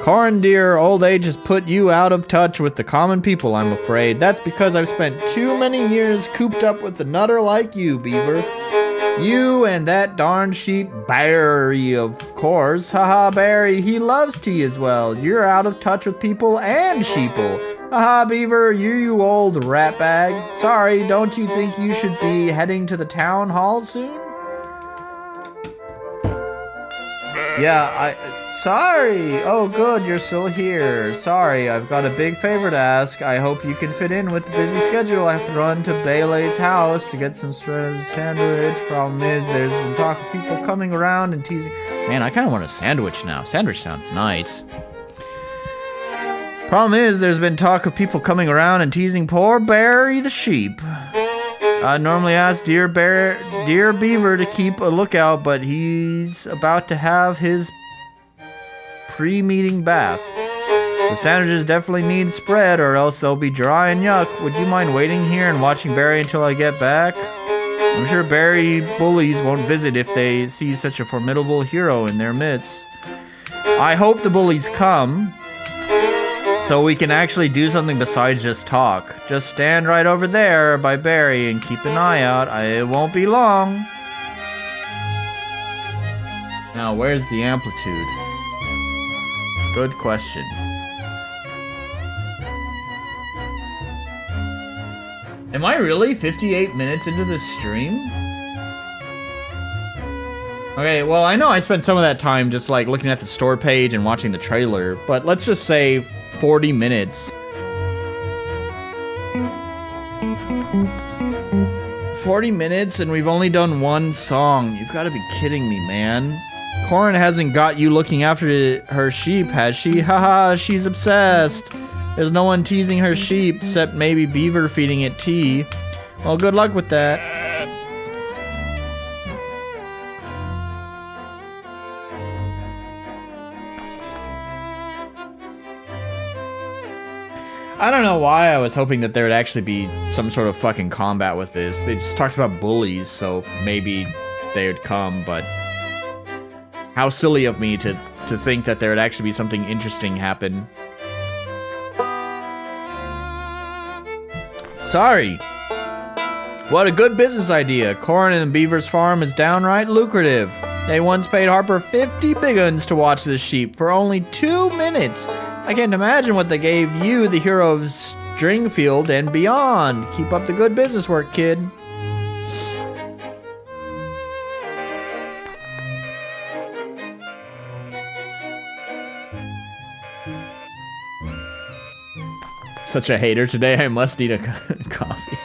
Corin, dear, old age has put you out of touch with the common people, I'm afraid. That's because I've spent too many years cooped up with a nutter like you, Beaver. You and that darn sheep Barry, of course. Haha, Barry, he loves tea as well. You're out of touch with people and sheeple. Haha, Beaver, you old ratbag. Sorry, don't you think you should be heading to the town hall soon? Yeah, sorry. Oh, good, you're still here. Sorry, I've got a big favor to ask. I hope you can fit in with the busy schedule. I have to run to Bailey's house to get some sandwich. Problem is, there's been talk of people coming around and teasing. Man, I kind of want a sandwich now. Sandwich sounds nice. Problem is, there's been talk of people coming around and teasing poor Barry the sheep. I normally ask dear Beaver to keep a lookout, but he's about to have his pre-meeting bath. The sandwiches definitely need spread or else they'll be dry and yuck. Would you mind waiting here and watching Barry until I get back? I'm sure Barry bullies won't visit if they see such a formidable hero in their midst. I hope the bullies come, so we can actually do something besides just talk. Just stand right over there by Barry and keep an eye out. It won't be long. Now, where's the amplitude? Good question. Am I really 58 minutes into this stream? Okay, well, I know I spent some of that time just like looking at the store page and watching the trailer, but let's just say 40 minutes. 40 minutes and we've only done one song. You've got to be kidding me, man. Corin hasn't got you looking after her sheep, has she? Haha, she's obsessed. There's no one teasing her sheep except maybe Beaver feeding it tea. Well, good luck with that. I don't know why I was hoping that there would actually be some sort of fucking combat with this. They just talked about bullies, so maybe they would come, but how silly of me to think that there would actually be something interesting happen. Sorry. What a good business idea. Corin and the Beaver's farm is downright lucrative. They once paid Harper 50 big uns to watch the sheep for only 2 minutes. I can't imagine what they gave you, the hero of Stringfield and beyond. Keep up the good business work, kid. Such a hater today, I must need a coffee.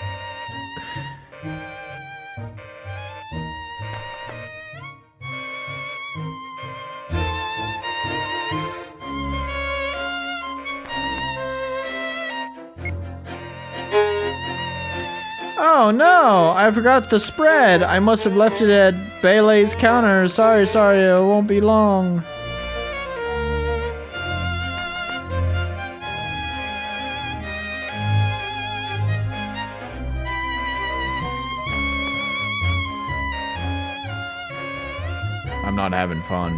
Oh no, I forgot the spread. I must have left it at Bailey's counter. Sorry, it won't be long. I'm not having fun.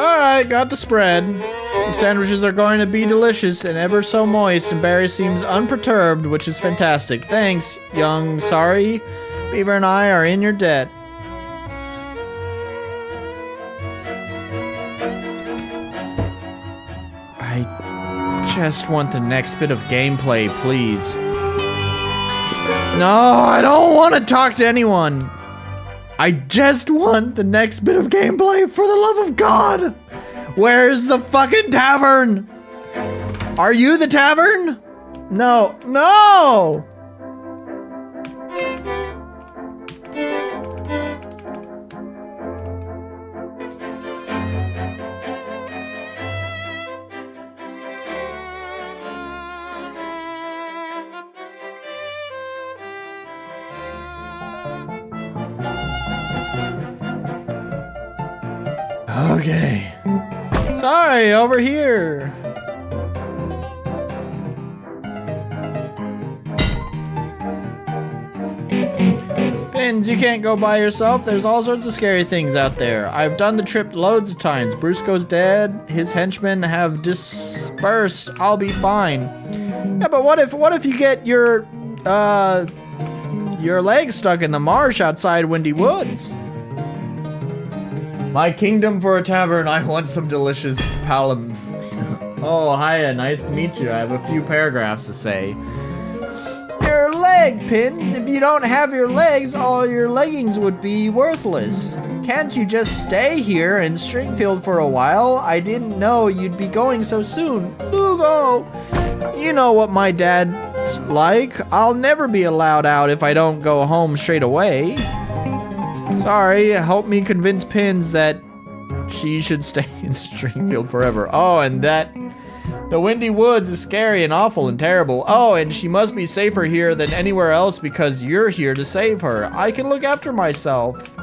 Alright, got the spread. The sandwiches are going to be delicious and ever so moist, and Barry seems unperturbed, which is fantastic. Thanks, young sorry. Beaver and I are in your debt. I just want the next bit of gameplay, please. No, I don't want to talk to anyone. I just want the next bit of gameplay, for the love of God. Where's the fucking tavern? Are you the tavern? No, no! Okay. Sorry, over here. Pins, you can't go by yourself. There's all sorts of scary things out there. I've done the trip loads of times. Brusco's dead. His henchmen have dispersed. I'll be fine. Yeah, but what if you get your leg stuck in the marsh outside Windy Woods? My kingdom for a tavern. I want some delicious palam. Oh, hiya. Nice to meet you. I have a few paragraphs to say. Your leg, Pins. If you don't have your legs, all your leggings would be worthless. Can't you just stay here in Stringfield for a while? I didn't know you'd be going so soon. Lugo! You know what my dad's like. I'll never be allowed out if I don't go home straight away. Sorry, help me convince Pins that she should stay in Stringfield forever. Oh, and that the Windy Woods is scary and awful and terrible. Oh, and she must be safer here than anywhere else because you're here to save her. I can look after myself.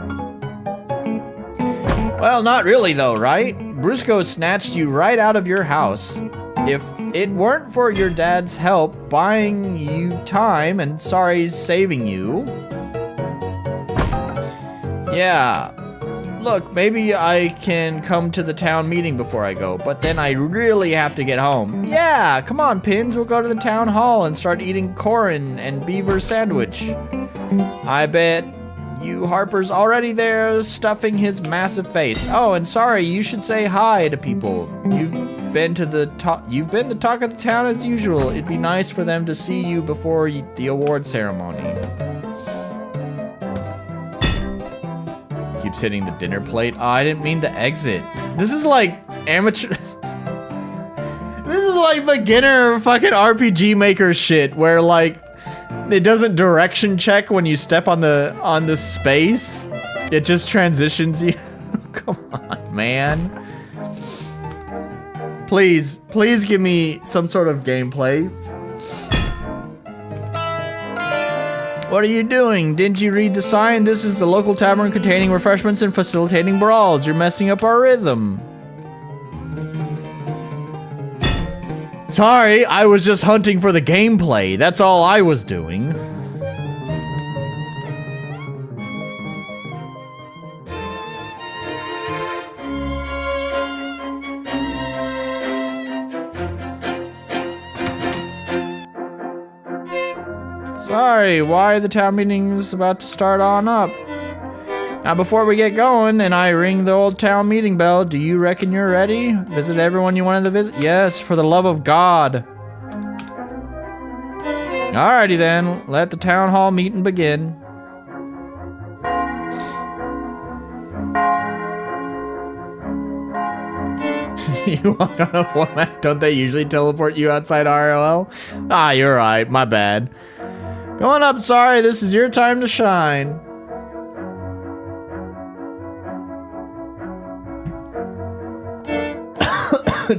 Well, not really though, right? Brusco snatched you right out of your house. If it weren't for your dad's help buying you time and sorry saving you. Yeah, look, maybe I can come to the town meeting before I go, but then I really have to get home. Yeah, come on, Pins, we'll go to the town hall and start eating Corin and Beaver sandwich. I bet you Harper's already there stuffing his massive face. Oh, and sorry, you should say hi to people. You've been the talk of the town as usual. It'd be nice for them to see you before the award ceremony. Keeps hitting the dinner plate. Oh, I didn't mean to exit. This is like amateur. This is like beginner fucking RPG Maker shit where like it doesn't direction check when you step on the space. It just transitions you. Come on, man. Please give me some sort of gameplay. What are you doing? Didn't you read the sign? This is the local tavern containing refreshments and facilitating brawls. You're messing up our rhythm. Sorry, I was just hunting for the gameplay. That's all I was doing. Sorry, why the town meeting's about to start on up. Now before we get going and I ring the old town meeting bell, do you reckon you're ready? Visit everyone you wanted to visit? Yes, for the love of God. Alrighty then, let the town hall meeting begin. You walk on a format, don't they usually teleport you outside RLL? Ah, you're right, my bad. Come on up, sorry, this is your time to shine.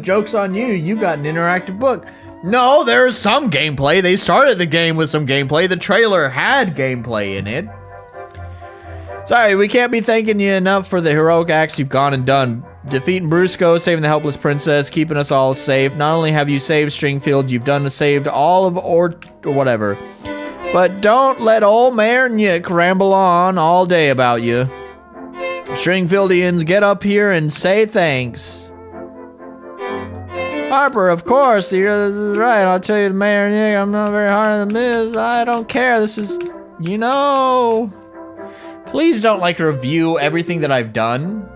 Joke's on you, you got an interactive book. No, there's some gameplay. They started the game with some gameplay. The trailer had gameplay in it. Sorry, we can't be thanking you enough for the heroic acts you've gone and done. Defeating Brusco, saving the helpless princess, keeping us all safe. Not only have you saved Stringfield, you've saved all of or whatever. But don't let old Mayor Nick ramble on all day about you. Stringfieldians, get up here and say thanks. Harper, of course, this is right. I'll tell you the mayor, Nick, I'm not very hard on the Miz. I don't care. This is, you know. Please don't, like, review everything that I've done.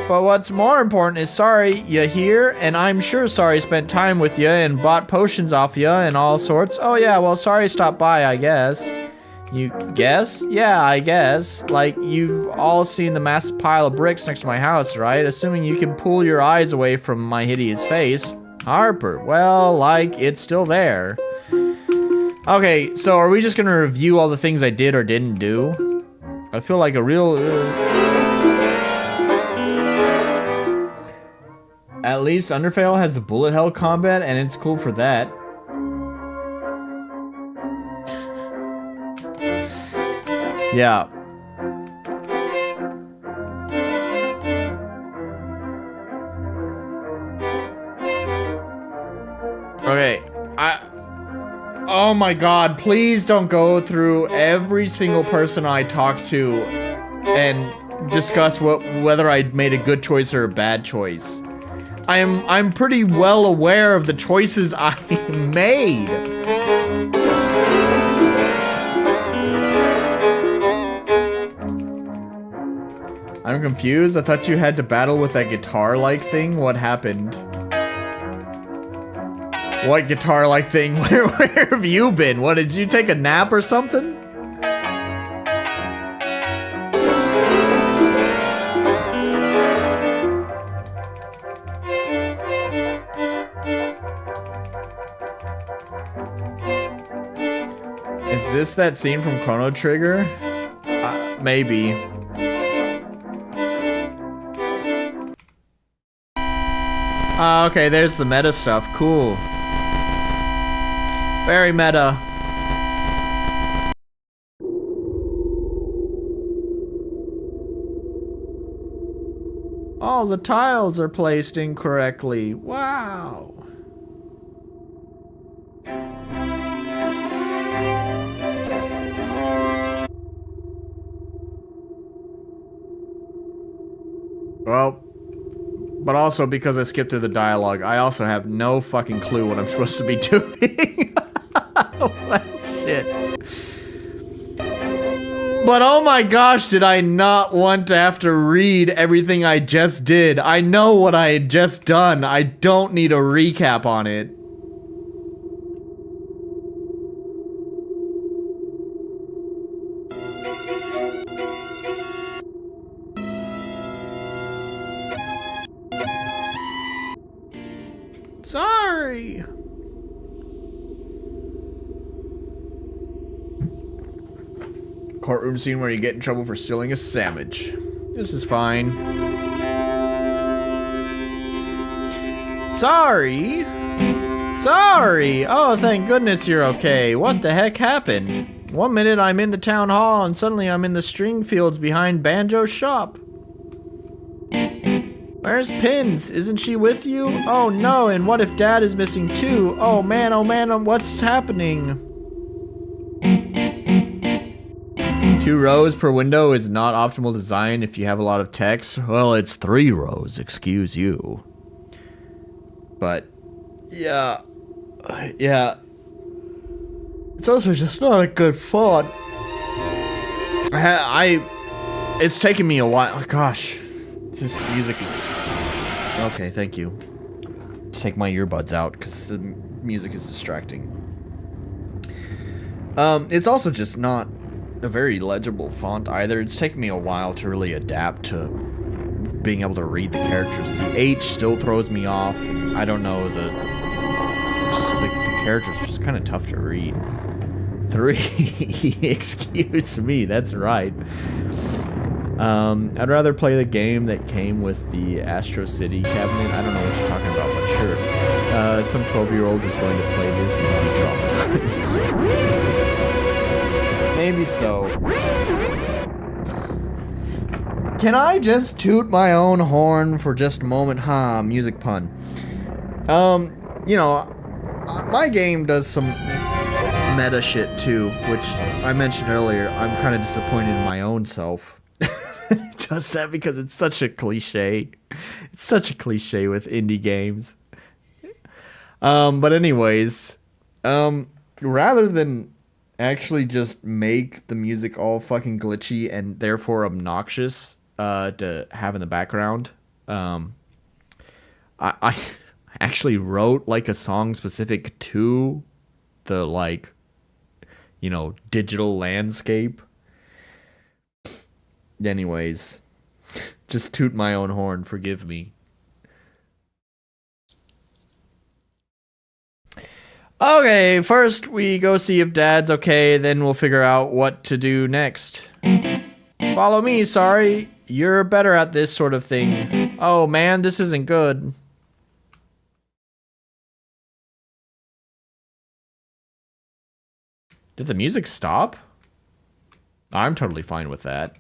But what's more important is Sorry you here, and I'm sure Sorry spent time with you and bought potions off you and all sorts. Oh yeah, well, Sorry stopped by, I guess. You guess? Yeah, I guess. Like, you've all seen the massive pile of bricks next to my house, right? Assuming you can pull your eyes away from my hideous face. Harper, well, like, it's still there. Okay, so are we just gonna review all the things I did or didn't do? I feel like a real... At least Undertale has the bullet hell combat, and it's cool for that. Yeah. Okay, oh my god, please don't go through every single person I talk to and discuss whether I made a good choice or a bad choice. I'm pretty well aware of the choices I made. I'm confused. I thought you had to battle with that guitar-like thing. What happened? What guitar-like thing? Where have you been? What, did you take a nap or something? Is this that scene from Chrono Trigger? Maybe. Okay, there's the meta stuff. Cool. Very meta. Oh, the tiles are placed incorrectly. Wow. Well, but also because I skipped through the dialogue, I also have no fucking clue what I'm supposed to be doing. What shit. But oh my gosh, did I not want to have to read everything I just did. I know what I had just done. I don't need a recap on it. Sorry. Courtroom scene where you get in trouble for stealing a sandwich. This is fine. Sorry? Sorry! Oh, thank goodness you're okay. What the heck happened? One minute I'm in the town hall and suddenly I'm in the string fields behind Banjo's shop. Where's Pins? Isn't she with you? Oh no, and what if Dad is missing too? Oh man, what's happening? 2 rows per window is not optimal design if you have a lot of text. Well, it's 3 rows, excuse you. But, yeah. Yeah. It's also just not a good font. It's taken me a while. Oh, gosh. This music is... Okay, thank you. Take my earbuds out, because the music is distracting. It's also just not a very legible font either. It's taken me a while to really adapt to being able to read the characters. The H still throws me off. I don't know, the characters are just kind of tough to read. 3, excuse me, that's right. I'd rather play the game that came with the Astro City cabinet. I don't know what you're talking about, but sure. Some 12-year-old is going to play this and be traumatized. Maybe so. Can I just toot my own horn for just a moment? Ha, music pun. You know, my game does some meta shit too, which I mentioned earlier. I'm kind of disappointed in my own self. Just that because it's such a cliche. It's such a cliche with indie games. But anyways, rather than actually just make the music all fucking glitchy and therefore obnoxious to have in the background, I actually wrote like a song specific to the like, you know, digital landscape. Anyways, just toot my own horn, forgive me. Okay, first we go see if Dad's okay, then we'll figure out what to do next. Follow me, sorry. You're better at this sort of thing. Oh man, this isn't good. Did the music stop? I'm totally fine with that.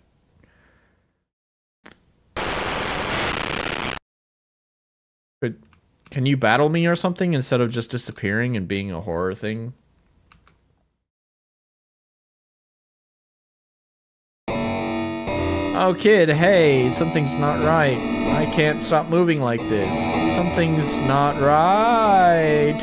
But can you battle me or something instead of just disappearing and being a horror thing? Oh kid, hey, something's not right. I can't stop moving like this. Something's not right.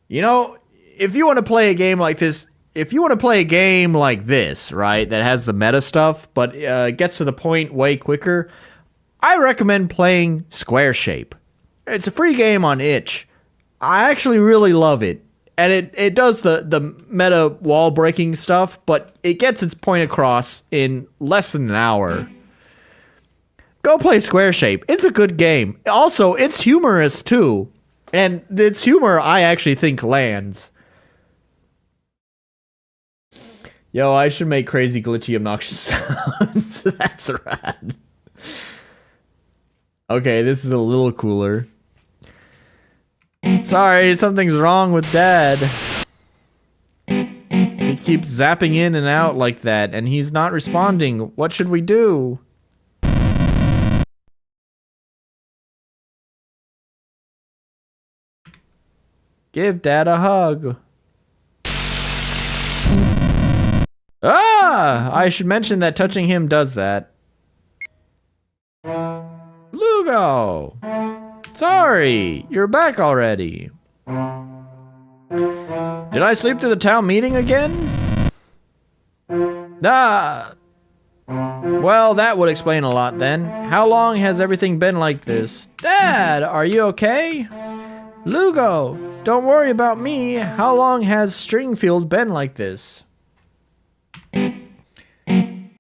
You know, if you want to play a game like this, right, that has the meta stuff, but gets to the point way quicker, I recommend playing Square Shape. It's a free game on itch. I actually really love it. And it does the meta wall breaking stuff, but it gets its point across in less than an hour. Go play Square Shape. It's a good game. Also, it's humorous too. And its humor, I actually think, lands. Yo, I should make crazy, glitchy, obnoxious sounds. That's rad. Okay, this is a little cooler. Sorry, something's wrong with Dad. He keeps zapping in and out like that, and he's not responding. What should we do? Give Dad a hug. Ah! I should mention that touching him does that. Lugo! Sorry, you're back already. Did I sleep through the town meeting again? Ah! Well, that would explain a lot then. How long has everything been like this? Dad, are you okay? Lugo, don't worry about me. How long has Stringfield been like this?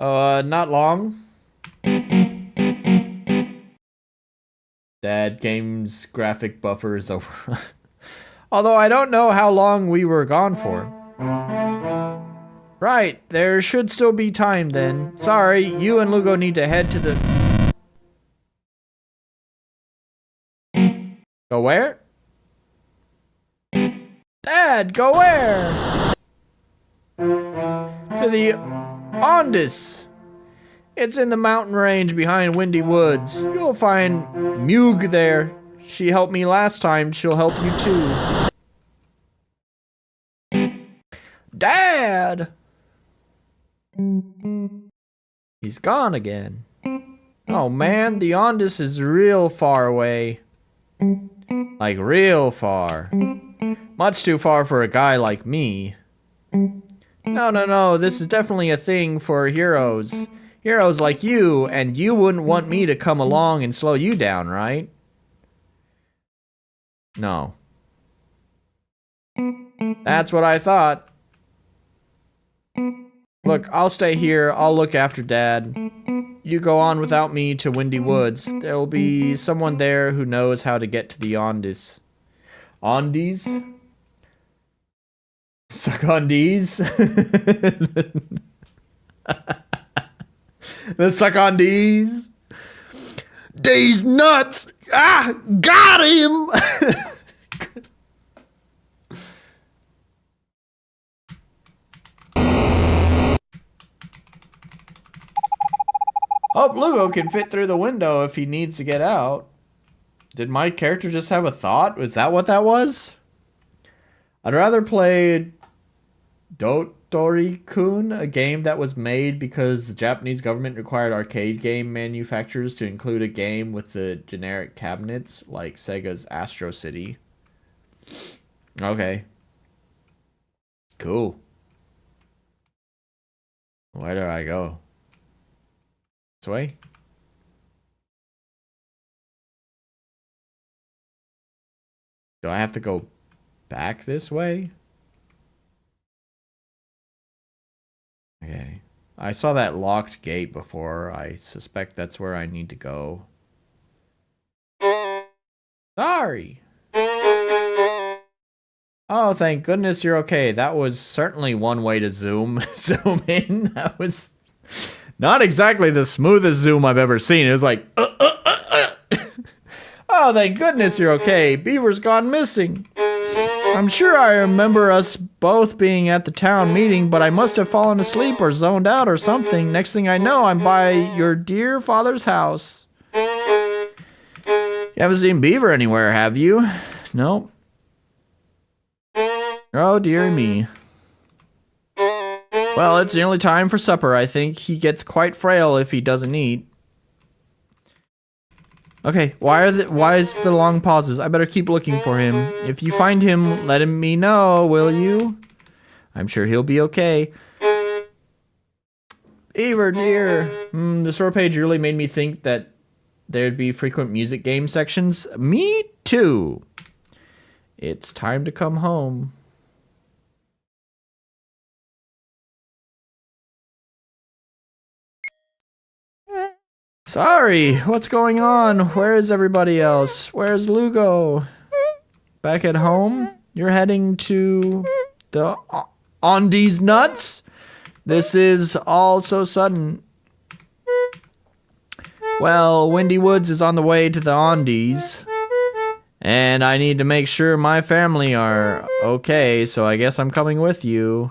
Not long. Dad, game's graphic buffer is over. Although I don't know how long we were gone for. Right, there should still be time then. Sorry, you and Lugo need to head to the... Go where? Dad, go where? To the Ondis. It's in the mountain range behind Windy Woods. You'll find Mug there. She helped me last time. She'll help you too. Dad! He's gone again. Oh man, the Ondis is real far away. Like real far. Much too far for a guy like me. No, this is definitely a thing for heroes. Heroes like you, and you wouldn't want me to come along and slow you down, right? No. That's what I thought. Look, I'll stay here. I'll look after Dad. You go on without me to Windy Woods. There'll be someone there who knows how to get to the Ondis. Ondies? Suck on D's? The suck on D's? D's nuts! Ah! Got him! Oh, Lugo can fit through the window if he needs to get out. Did my character just have a thought? Was that what that was? I'd rather play Dotori-kun, a game that was made because the Japanese government required arcade game manufacturers to include a game with the generic cabinets, like Sega's Astro City. Okay. Cool. Where do I go? This way? Do I have to go back this way? Okay. I saw that locked gate before. I suspect that's where I need to go. Sorry. Oh, thank goodness you're okay. That was certainly one way to zoom in. That was not exactly the smoothest zoom I've ever seen. It was like, Oh, thank goodness you're okay. Beaver's gone missing. I'm sure I remember us both being at the town meeting, but I must have fallen asleep or zoned out or something. Next thing I know, I'm by your dear father's house. You haven't seen Beaver anywhere, have you? Nope. Oh, dear me. Well, it's nearly time for supper. I think he gets quite frail if he doesn't eat. Okay, why is the long pauses? I better keep looking for him. If you find him, let me know, will you? I'm sure he'll be okay. Beaver, dear. The store page really made me think that there'd be frequent music game sections. Me too. It's time to come home. Sorry, what's going on? Where is everybody else? Where's Lugo? Back at home? You're heading to the Andes nuts? This is all so sudden. Well, Windy Woods is on the way to the Andes. And I need to make sure my family are okay, so I guess I'm coming with you.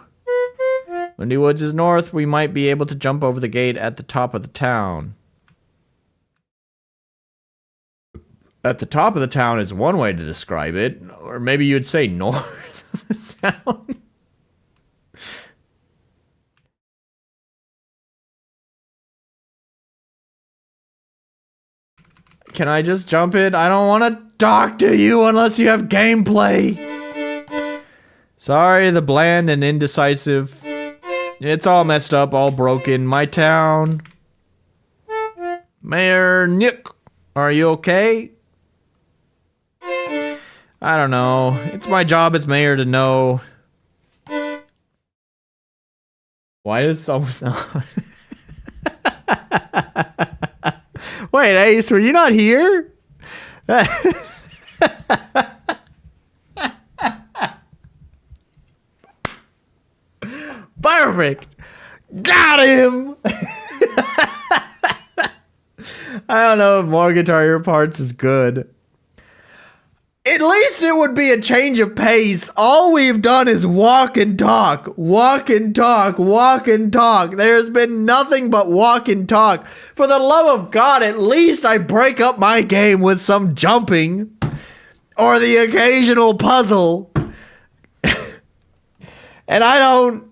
Windy Woods is north. We might be able to jump over the gate at the top of the town. At the top of the town is one way to describe it. Or maybe you would say north of the town. Can I just jump it? I don't want to talk to you unless you have gameplay. Sorry, the bland and indecisive. It's all messed up, all broken. My town. Mayor Nick, are you okay? I don't know. It's my job as mayor to know. Why does someone sound... Wait, Ace, were you not here? Perfect! Got him! I don't know if more Guitar Hero parts is good. At least it would be a change of pace. All we've done is walk and talk. Walk and talk. Walk and talk. There's been nothing but walk and talk. For the love of God, at least I break up my game with some jumping. Or the occasional puzzle. And I don't...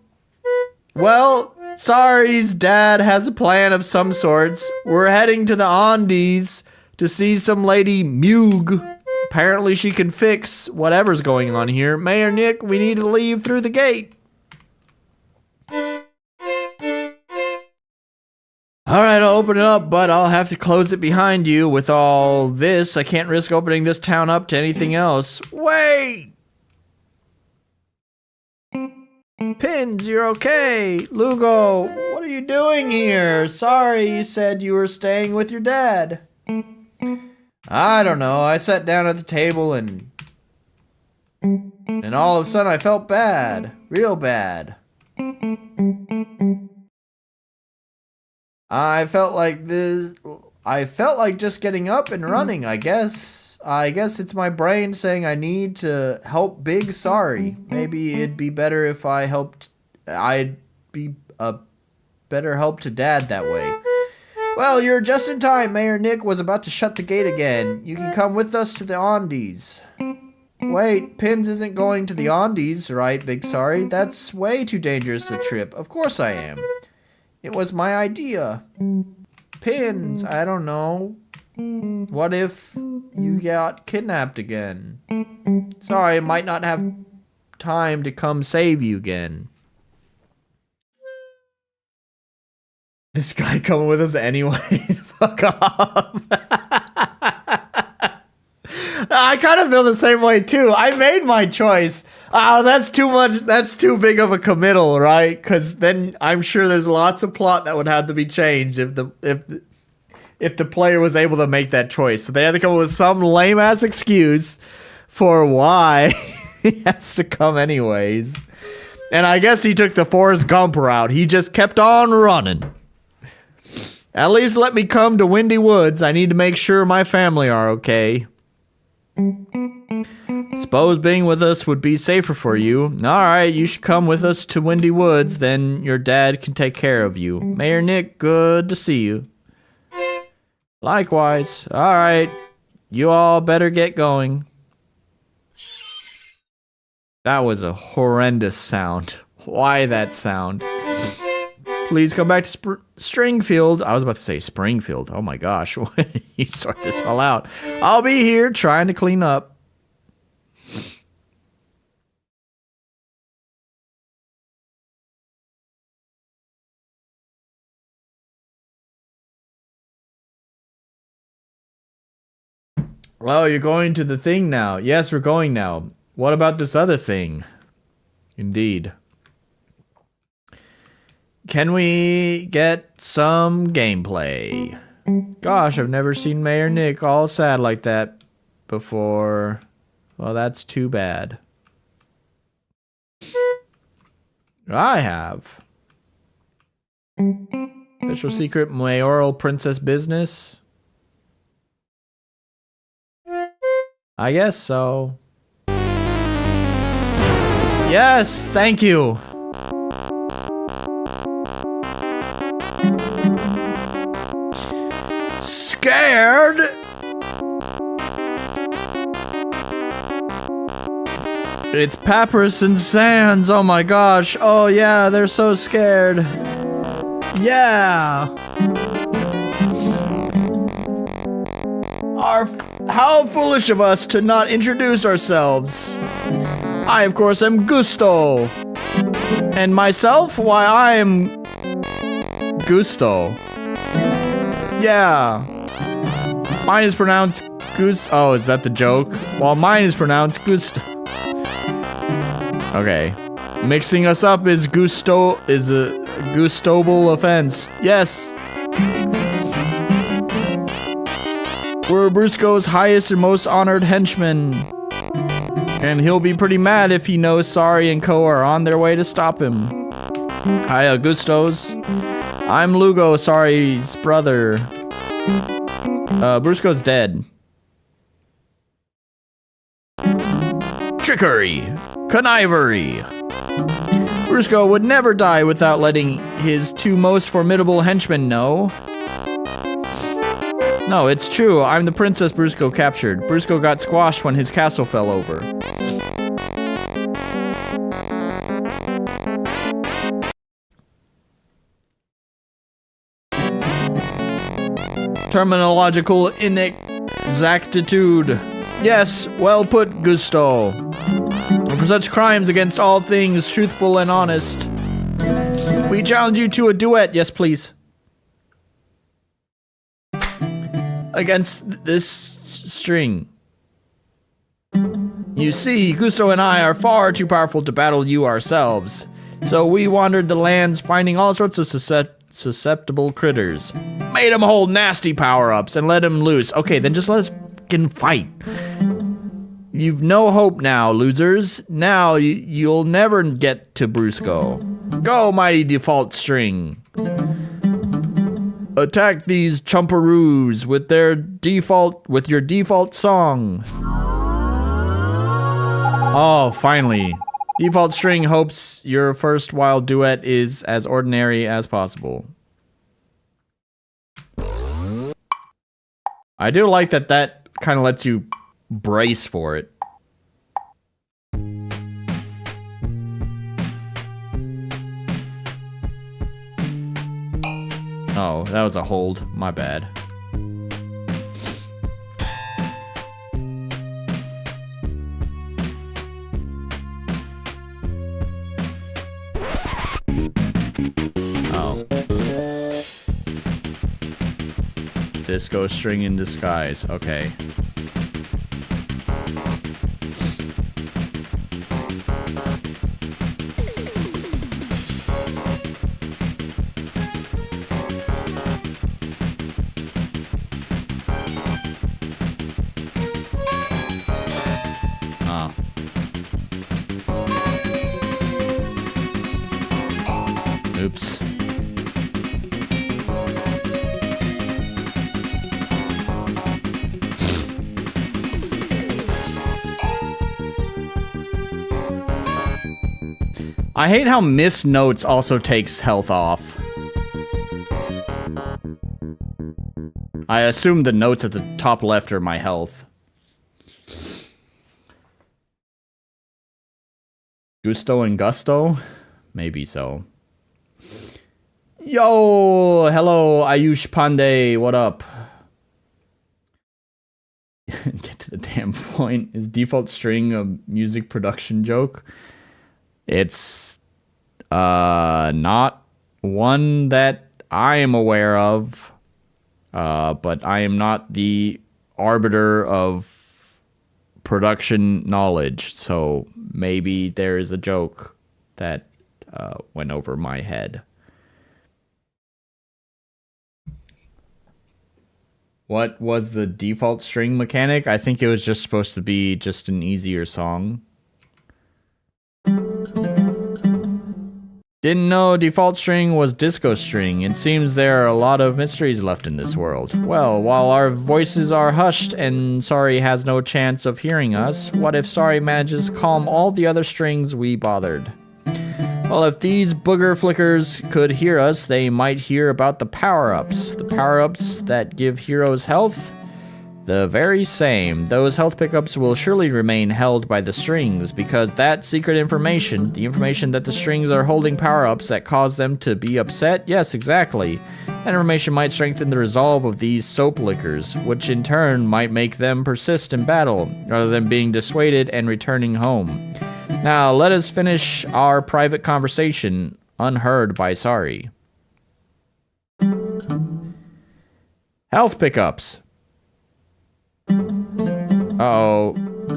Well, Sari's dad has a plan of some sorts. We're heading to the Andes to see some lady Mug. Apparently she can fix whatever's going on here. Mayor Nick, we need to leave through the gate. Alright, I'll open it up, but I'll have to close it behind you. With all this, I can't risk opening this town up to anything else. Wait! Pins, you're okay. Lugo, what are you doing here? Sorry, you said you were staying with your dad. I don't know. I sat down at the table and all of a sudden I felt bad. Real bad. I felt like just getting up and running, I guess. I guess it's my brain saying I need to help Big Sorry. Maybe it'd be better if I'd be a better help to Dad that way. Well, you're just in time. Mayor Nick was about to shut the gate again. You can come with us to the Andes. Wait, Pins isn't going to the Andes, right, Big Sorry? That's way too dangerous a trip. Of course I am. It was my idea. Pins, I don't know. What if you got kidnapped again? Sorry, I might not have time to come save you again. This guy coming with us anyway. Fuck off. I kind of feel the same way too. I made my choice. Oh, that's too much. That's too big of a committal, right? Because then I'm sure there's lots of plot that would have to be changed if the player was able to make that choice. So they had to come up with some lame ass excuse for why he has to come anyways. And I guess he took the Forrest Gump route. He just kept on running. At least let me come to Windy Woods. I need to make sure my family are okay. Suppose being with us would be safer for you. Alright, you should come with us to Windy Woods, then your dad can take care of you. Mayor Nick, good to see you. Likewise. Alright, you all better get going. That was a horrendous sound. Why that sound? Please come back to Stringfield. I was about to say Springfield. Oh my gosh. You sort this all out. I'll be here trying to clean up. Oh, you're going to the thing now. Yes, we're going now. What about this other thing? Indeed. Can we get some gameplay? Gosh, I've never seen Mayor Nick all sad like that before. Well, that's too bad. I have. Special secret mayoral princess business? I guess so. Yes, thank you. Scared? It's Papyrus and Sands. Oh my gosh. Oh yeah, they're so scared. Yeah. How foolish of us to not introduce ourselves. I, of course, am Gusto. And myself? Why, I am Gusto. Yeah. Mine is pronounced Gusto. Oh, is that the joke? Well, mine is pronounced Gusto. Okay. Mixing us up is a gustable offense. Yes. We're Brusco's highest and most honored henchman. And he'll be pretty mad if he knows Sari and Co are on their way to stop him. Hi, Augustos. I'm Lugo, Sari's brother. Brusco's dead. Trickery. Connivery. Brusco would never die without letting his two most formidable henchmen know. No, it's true. I'm the princess Brusco captured. Brusco got squashed when his castle fell over. Terminological inexactitude. Yes, well put, Gusto. For such crimes against all things truthful and honest, we challenge you to a duet. Yes, please. Against this string. You see, Gusto and I are far too powerful to battle you ourselves. So we wandered the lands finding all sorts of susceptible critters. Made them hold nasty power-ups and let them loose. Okay, then just let us fucking fight. You've no hope now, losers. Now you'll never get to Brusco. Go, mighty default string. Attack these chumperoos with your default song. Oh, finally. Default string hopes your first wild duet is as ordinary as possible. I do like that kind of lets you brace for it. Oh, that was a hold. My bad. Oh. Disco string in disguise. Okay. Oh. Oops. I hate how miss notes also takes health off. I assume the notes at the top left are my health. Gusto and Gusto? Maybe so. Yo! Hello, Ayush Pandey. What up? Get to the damn point. Is default string a music production joke? It's not one that I am aware of, but I am not the arbiter of production knowledge, so maybe there is a joke that went over my head. What was the default string mechanic? I think it was just supposed to be just an easier song. Didn't know default string was disco string. It seems there are a lot of mysteries left in this world. Well, while our voices are hushed and Sorry has no chance of hearing us, what if Sorry manages to calm all the other strings we bothered? Well, if these booger flickers could hear us, they might hear about the power-ups. The power-ups that give heroes health? The very same. Those health pickups will surely remain held by the strings, because that secret information, the information that the strings are holding power-ups that cause them to be upset, yes, exactly. That information might strengthen the resolve of these soap lickers, which in turn might make them persist in battle, rather than being dissuaded and returning home. Now, let us finish our private conversation, unheard by Sorry. Health pickups. Uh-oh.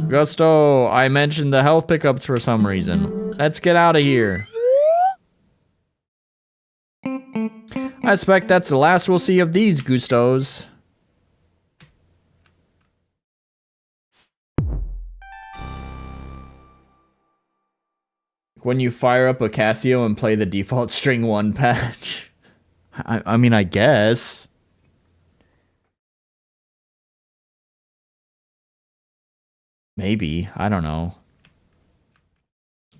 Gusto, I mentioned the health pickups for some reason. Let's get out of here. I suspect that's the last we'll see of these Gustos. When you fire up a Casio and play the default string 1 patch. I mean, I guess. Maybe. I don't know.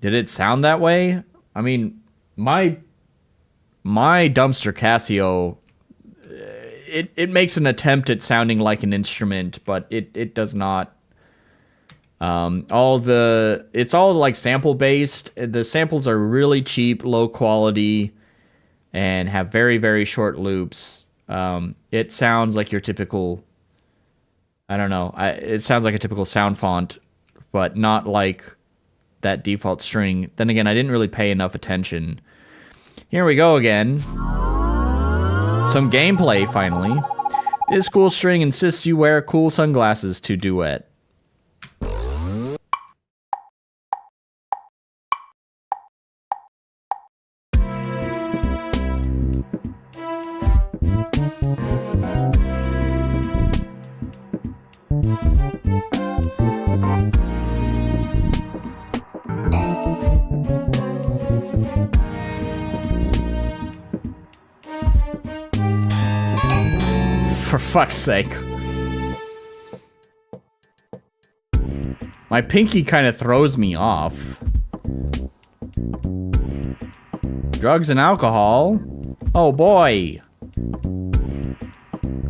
Did it sound that way? I mean, my dumpster Casio, it makes an attempt at sounding like an instrument, but it does not. It's all like sample based. The samples are really cheap, low quality, and have very, very short loops. It sounds like your typical, I don't know, it sounds like a typical sound font, but not like that default string. Then again, I didn't really pay enough attention. Here we go again. Some gameplay, finally. This cool string insists you wear cool sunglasses to duet. For fuck's sake. My pinky kind of throws me off. Drugs and alcohol? Oh boy.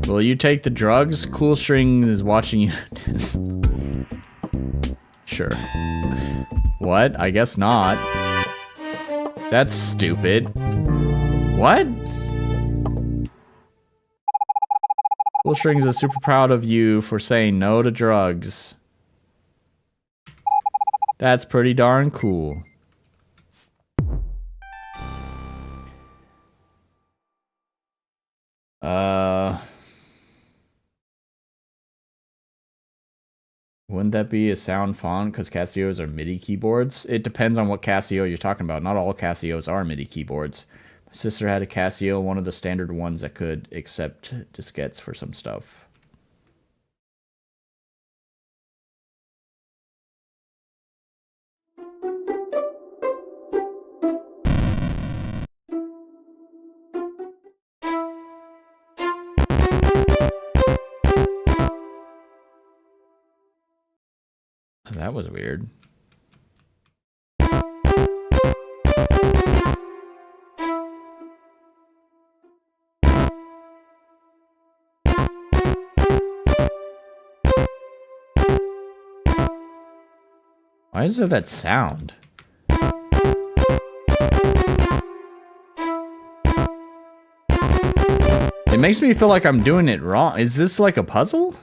Will you take the drugs? Cool Strings is watching you. Sure. What? I guess not. That's stupid. What? Cool Strings is super proud of you for saying no to drugs. That's pretty darn cool. Wouldn't that be a sound font? Because Casios are MIDI keyboards? It depends on what Casio you're talking about. Not all Casios are MIDI keyboards. My sister had a Casio, one of the standard ones that could accept diskettes for some stuff. That was weird. Why is there that sound? It makes me feel like I'm doing it wrong. Is this like a puzzle?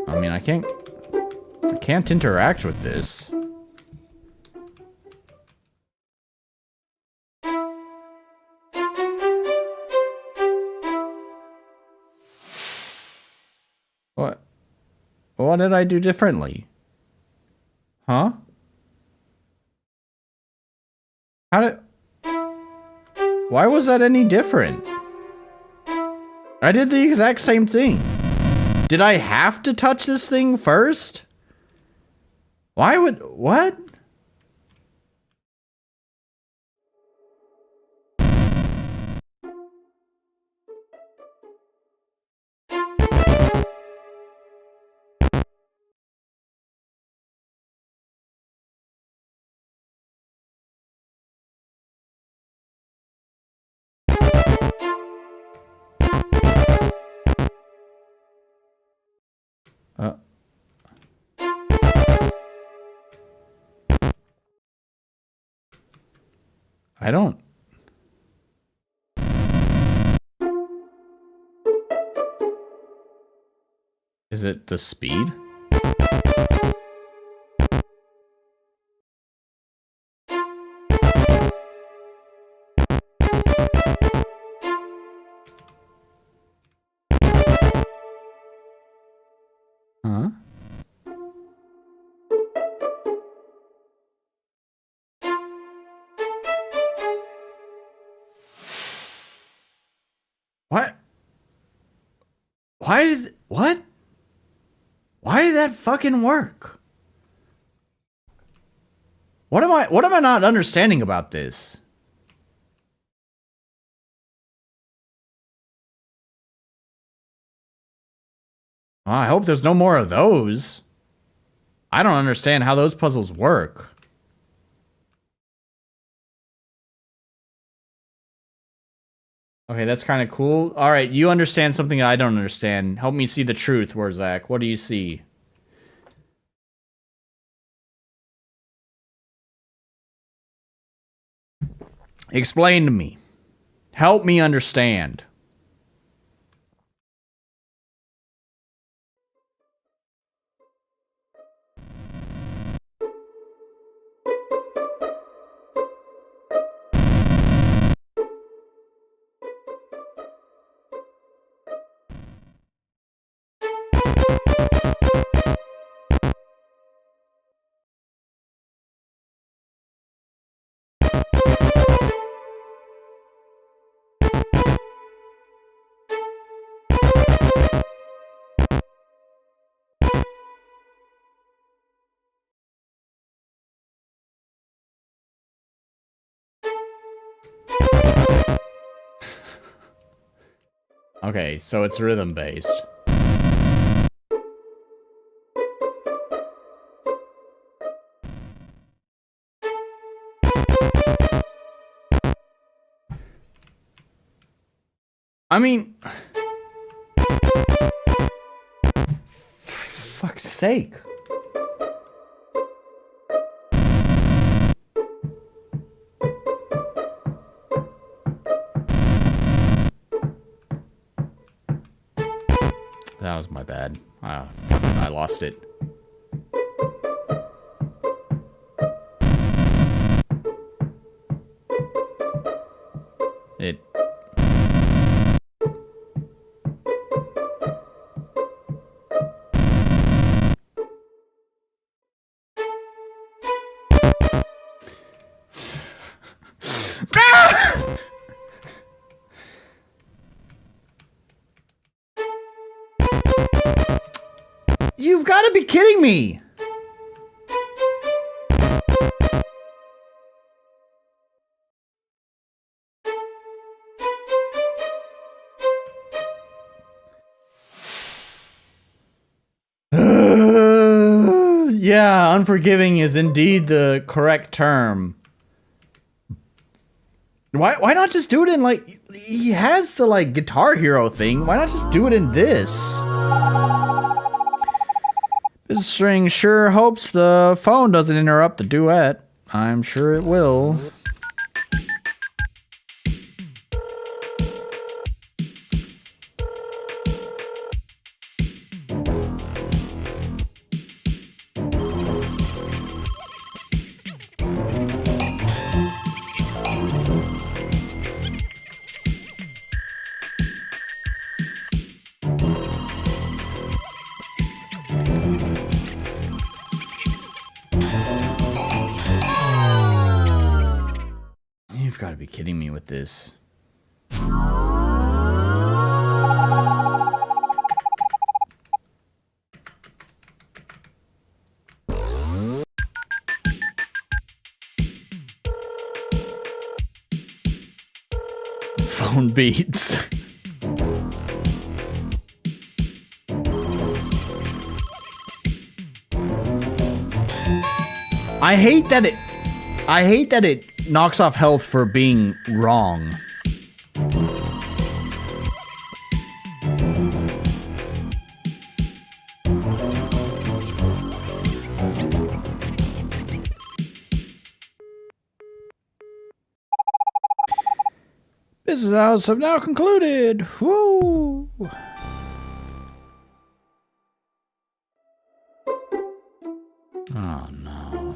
I mean, I can't interact with this. What did I do differently? Huh? Why was that any different? I did the exact same thing. Did I have to touch this thing first? What? I don't. Is it the speed? Huh? What? What? Why did that fucking work? What am I not understanding about this? Well, I hope there's no more of those. I don't understand how those puzzles work. Okay, that's kind of cool. All right, you understand something I don't understand. Help me see the truth, Warzak. What do you see? Explain to me. Help me understand. Okay, so it's rhythm-based. I mean, for fuck's sake. That was my bad. I lost it. It. You've got to be kidding me! Yeah, unforgiving is indeed the correct term. Why not just do it in, like, he has the, like, Guitar Hero thing. Why not just do it in this? This string sure hopes the phone doesn't interrupt the duet. I'm sure it will. You've got to be kidding me with this. Phone beats. I hate that it knocks off health for being wrong. Business hours have now concluded. Woo! Oh no.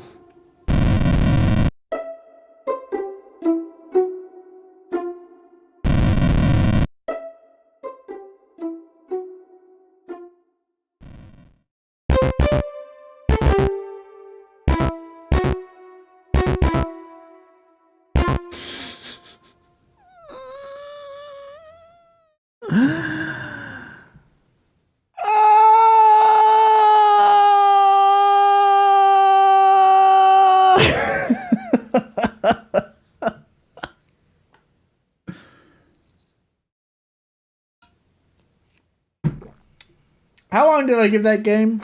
How long did I give that game?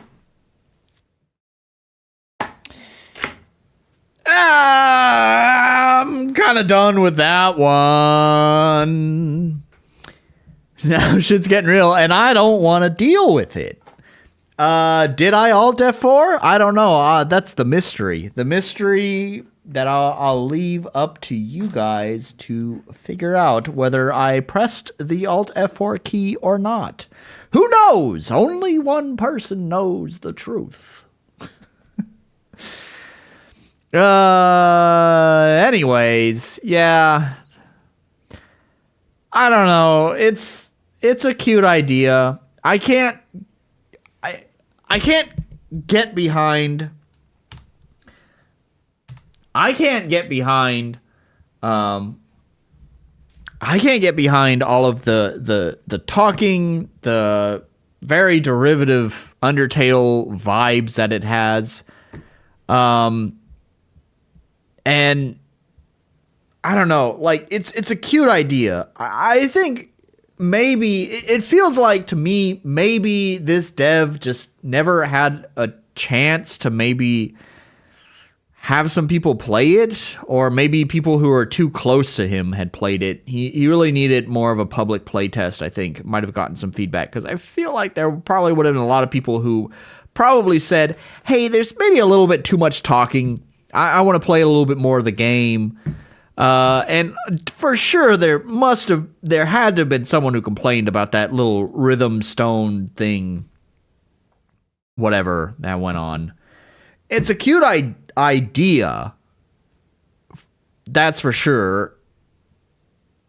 I'm kind of done with that one. Now shit's getting real, and I don't want to deal with it. Did I Alt F4? I don't know. That's the mystery. The mystery that I'll leave up to you guys to figure out whether I pressed the Alt F4 key or not. Who knows? Only one person knows the truth. Anyways, yeah. I don't know. It's a cute idea. I can't get behind all of the talking, the very derivative Undertale vibes that it has. And I don't know, like it's a cute idea. I think maybe it feels like to me maybe this dev just never had a chance to maybe have some people play it, or maybe people who are too close to him had played it. He really needed more of a public playtest, I think. Might have gotten some feedback, because I feel like there probably would have been a lot of people who probably said, hey, there's maybe a little bit too much talking. I want to play a little bit more of the game. And for sure, there had to have been someone who complained about that little rhythm stone thing, whatever that went on. It's a cute idea, that's for sure.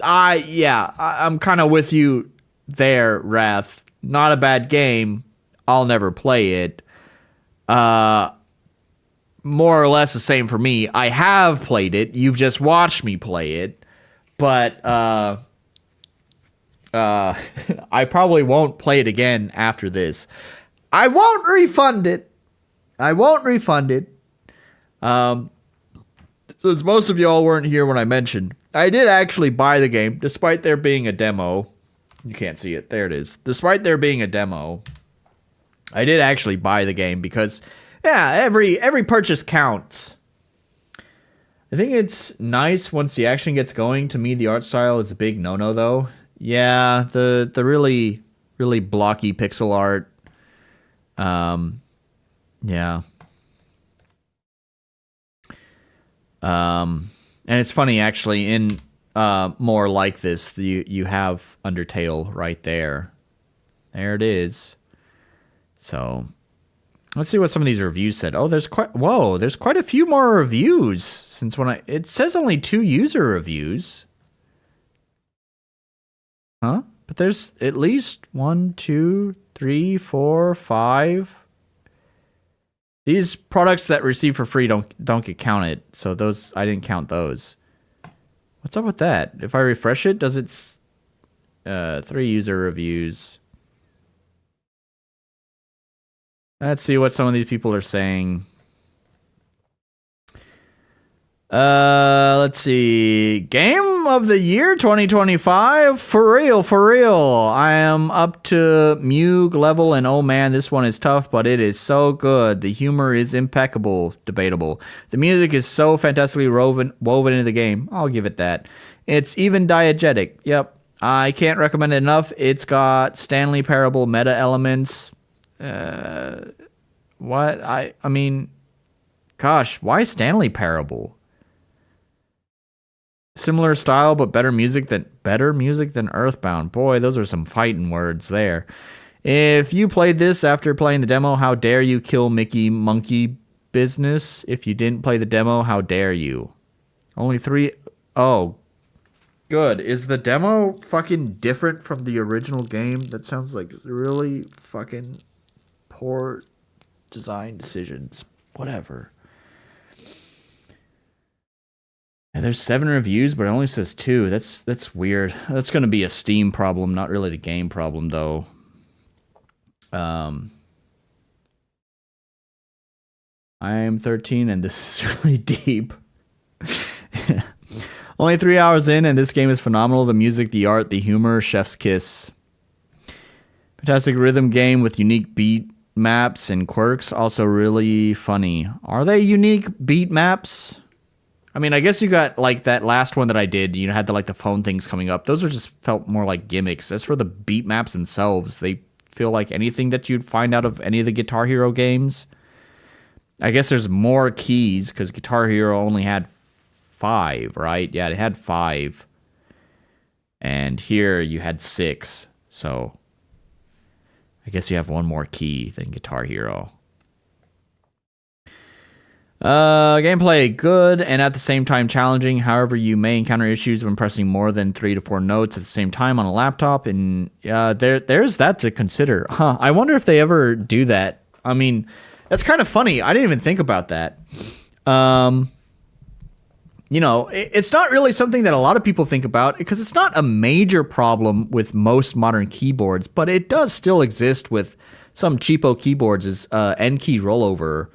I'm kind of with you there, Wrath. Not a bad game. I'll never play it. More or less the same for me. I have played it. You've just watched me play it. But I probably won't play it again after this. I won't refund it. Since most of y'all weren't here when I mentioned, I did actually buy the game, despite there being a demo. You can't see it. There it is. Despite there being a demo, I did actually buy the game because, yeah, every purchase counts. I think it's nice once the action gets going. To me, the art style is a big no-no, though. Yeah, the really, really blocky pixel art. Yeah. And it's funny, actually, in more like this, you have Undertale right there. There it is. So, let's see what some of these reviews said. Oh, there's quite a few more reviews since it says only 2 user reviews. Huh? But there's at least 1, 2, 3, 4, 5. These products that receive for free don't get counted, so those I didn't count those. What's up with that? If I refresh it, does it 3 user reviews? Let's see what some of these people are saying. Let's see. Game of the year 2025? For real. I am up to Mug level, and oh man, this one is tough, but it is so good. The humor is impeccable. Debatable. The music is so fantastically woven into the game. I'll give it that. It's even diegetic. Yep. I can't recommend it enough. It's got Stanley Parable meta elements. What? I mean, gosh, why Stanley Parable? Similar style, but better music than Earthbound. Boy, those are some fighting words there. If you played this after playing the demo, how dare you kill Mickey Monkey Business? If you didn't play the demo, how dare you? Only 3. Oh, good. Is the demo fucking different from the original game? That sounds like really fucking poor design decisions. Whatever. And there's 7 reviews, but it only says 2. That's weird. That's going to be a Steam problem, not really the game problem, though. I'm 13, and this is really deep. Only 3 hours in, and this game is phenomenal. The music, the art, the humor, chef's kiss. Fantastic rhythm game with unique beat maps and quirks. Also really funny. Are they unique beat maps? I mean, I guess you got, like, that last one that I did, you had the phone things coming up. Those just felt more like gimmicks. As for the beat maps themselves, they feel like anything that you'd find out of any of the Guitar Hero games. I guess there's more keys, because Guitar Hero only had 5, right? Yeah, it had 5. And here you had 6. So, I guess you have one more key than Guitar Hero. Gameplay good and at the same time challenging. However, you may encounter issues when pressing more than 3 to 4 notes at the same time on a laptop, and there's that to consider. I wonder if they ever do that. I mean, that's kind of funny. I didn't even think about that. It's not really something that a lot of people think about because it's not a major problem with most modern keyboards, but it does still exist with some cheapo keyboards is end key rollover.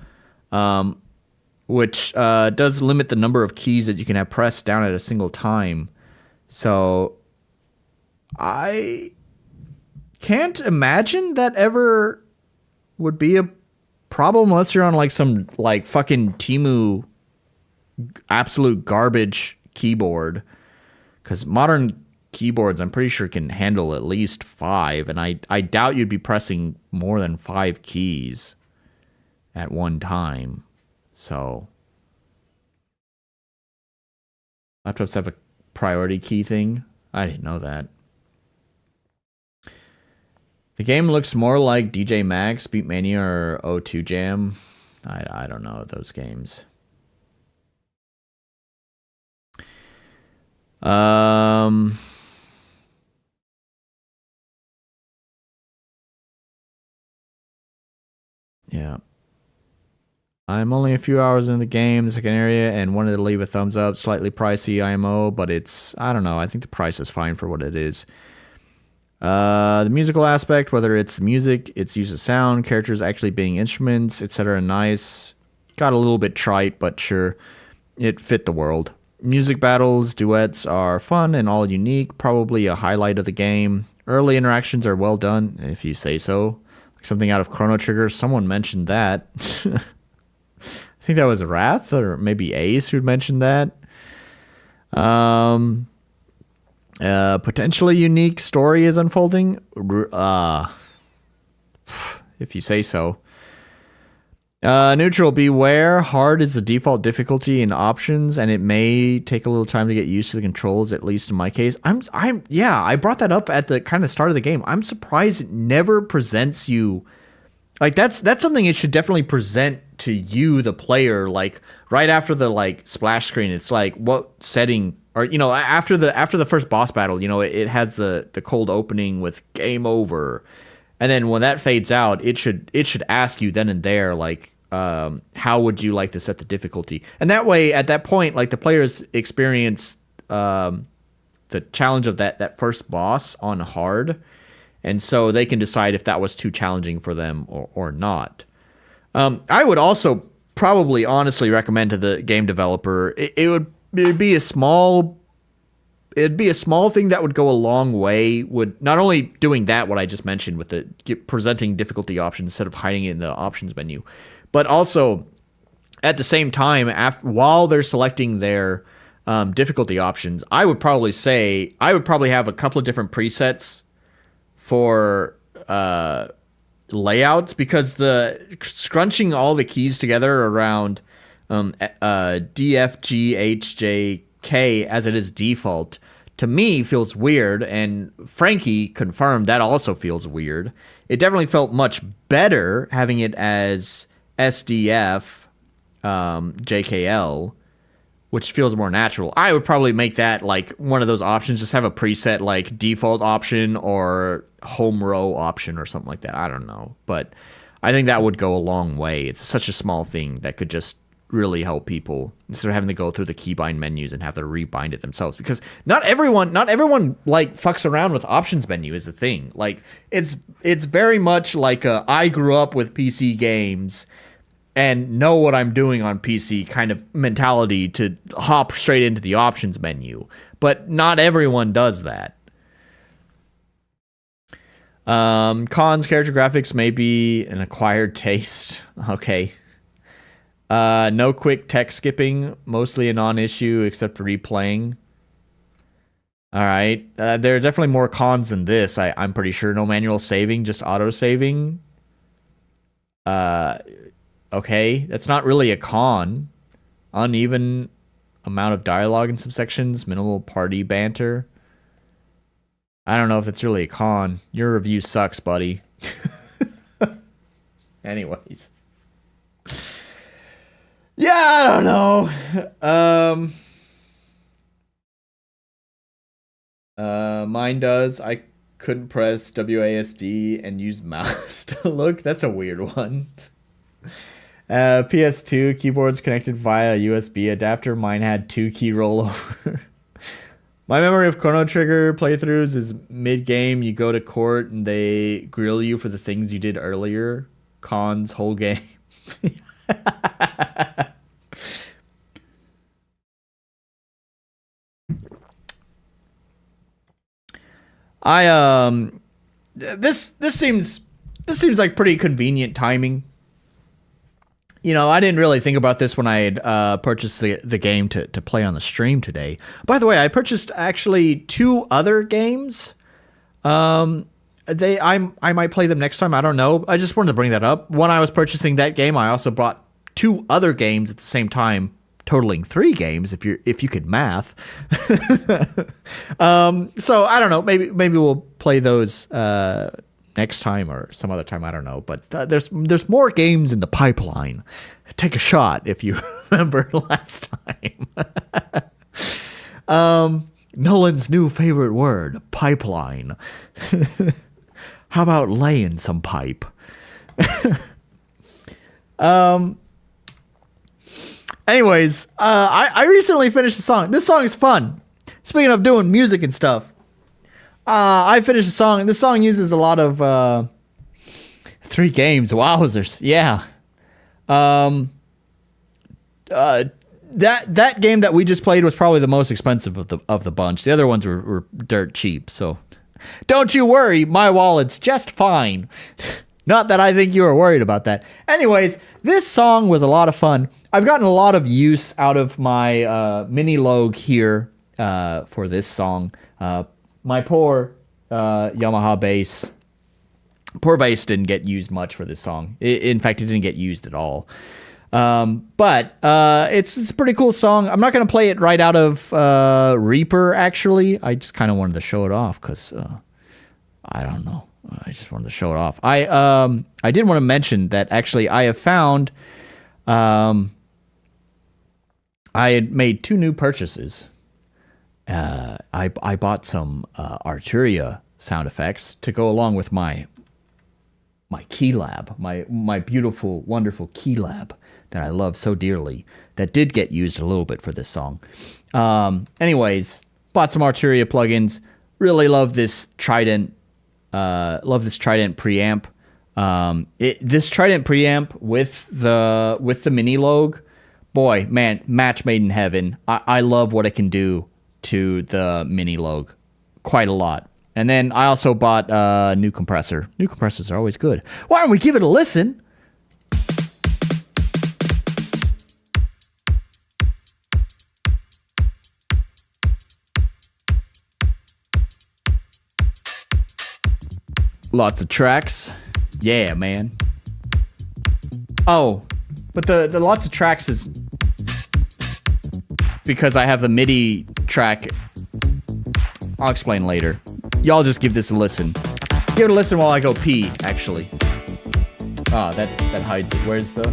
Which does limit the number of keys that you can have pressed down at a single time. So I can't imagine that ever would be a problem unless you're on some fucking Temu absolute garbage keyboard. Because modern keyboards, I'm pretty sure, can handle at least 5, and I doubt you'd be pressing more than 5 keys at one time. So laptops have a priority key thing. I didn't know that. The game looks more like DJ Max, Beatmania, or O2 Jam. I don't know those games. Yeah. I'm only a few hours in the game, the second area, and wanted to leave a thumbs up. Slightly pricey IMO, but it's, I don't know, I think the price is fine for what it is. The musical aspect, whether it's music, its use of sound, characters actually being instruments, etc., nice. Got a little bit trite, but sure, it fit the world. Music battles, duets are fun and all unique, probably a highlight of the game. Early interactions are well done, if you say so. Like something out of Chrono Trigger, someone mentioned that. I think that was Wrath or maybe Ace who'd mentioned that. Potentially unique story is unfolding. If you say so. Neutral, beware. Hard is the default difficulty in options, and it may take a little time to get used to the controls, at least in my case. Yeah, I brought that up at the kind of start of the game. I'm surprised it never presents you. Like, that's something it should definitely present to you, the player, like, right after the, like, splash screen. It's like, what setting, or, you know, after the first boss battle, you know, it has the cold opening with game over. And then when that fades out, it should ask you then and there, like, how would you like to set the difficulty? And that way, at that point, like, the players experience the challenge of that first boss on hard, and so they can decide if that was too challenging for them or not. I would also probably honestly recommend to the game developer, it'd be a small thing that would go a long way, would not only doing that, what I just mentioned with the presenting difficulty options instead of hiding it in the options menu, but also at the same time, while they're selecting their difficulty options, I would probably have a couple of different presets for layouts, because the scrunching all the keys together around D, F, G, H, J, K as it is default, to me feels weird, and Frankie confirmed that also feels weird. It definitely felt much better having it as SDF, JKL, which feels more natural. I would probably make that like one of those options, just have a preset like default option or home row option or something like that. I don't know, but I think that would go a long way. It's such a small thing that could just really help people instead of having to go through the keybind menus and have to rebind it themselves, because not everyone like fucks around with options menu is the thing. Like it's very much like I grew up with PC games and know what I'm doing on PC kind of mentality to hop straight into the options menu, but not everyone does that. Cons, character graphics may be an acquired taste. Okay. No quick text skipping, mostly a non-issue except for replaying. All right. There are definitely more cons than this. I'm pretty sure. No manual saving, just auto saving. Okay, that's not really a con. Uneven amount of dialogue in some sections, minimal party banter. I don't know if it's really a con. Your review sucks, buddy. Anyways. Yeah, I don't know. Mine does. I couldn't press WASD and use mouse to look. That's a weird one. PS2 keyboards connected via USB adapter. Mine had 2-key rollover. My memory of Chrono Trigger playthroughs is mid-game, you go to court and they grill you for the things you did earlier. Cons, whole game. This seems like pretty convenient timing. I didn't really think about this when I had purchased the game to play on the stream today. By the way, I purchased actually 2 other games. I might play them next time. I don't know. I just wanted to bring that up. When I was purchasing that game, I also bought 2 other games at the same time, totaling 3 games if you could math. So I don't know. Maybe we'll play those next time or some other time. I don't know. But there's more games in the pipeline. Take a shot if you remember last time. Nolan's new favorite word, pipeline. How about laying some pipe? Anyways, I recently finished a song. This song is fun. Speaking of doing music and stuff, I finished a song, and this song uses a lot of 3 games. Wowzers, yeah. That game that we just played was probably the most expensive of the bunch. The other ones were dirt cheap, so don't you worry, my wallet's just fine. Not that I think you were worried about that. Anyways, this song was a lot of fun. I've gotten a lot of use out of my mini Logue here for this song. My poor Yamaha bass. Poor bass didn't get used much for this song. In fact, it didn't get used at all. But it's a pretty cool song. I'm not going to play it right out of Reaper, actually. I just kind of wanted to show it off because I don't know. I just wanted to show it off. I did want to mention that actually I have found I had made 2 new purchases. I bought some Arturia sound effects to go along with my keylab, my beautiful, wonderful keylab that I love so dearly, that did get used a little bit for this song. Anyways, bought some Arturia plugins. Really love this Trident. Love this Trident preamp. This Trident preamp with the mini Logue, boy, man, match made in heaven. I love what it can do to the mini Logue quite a lot. And then I also bought a new compressor. New compressors are always good. Why don't we give it a listen? Lots of tracks. Yeah, man. Oh, but the lots of tracks is because I have the MIDI track. I'll explain later. Y'all just give this a listen. Give it a listen while I go pee, actually. Ah, that hides it. Where's the...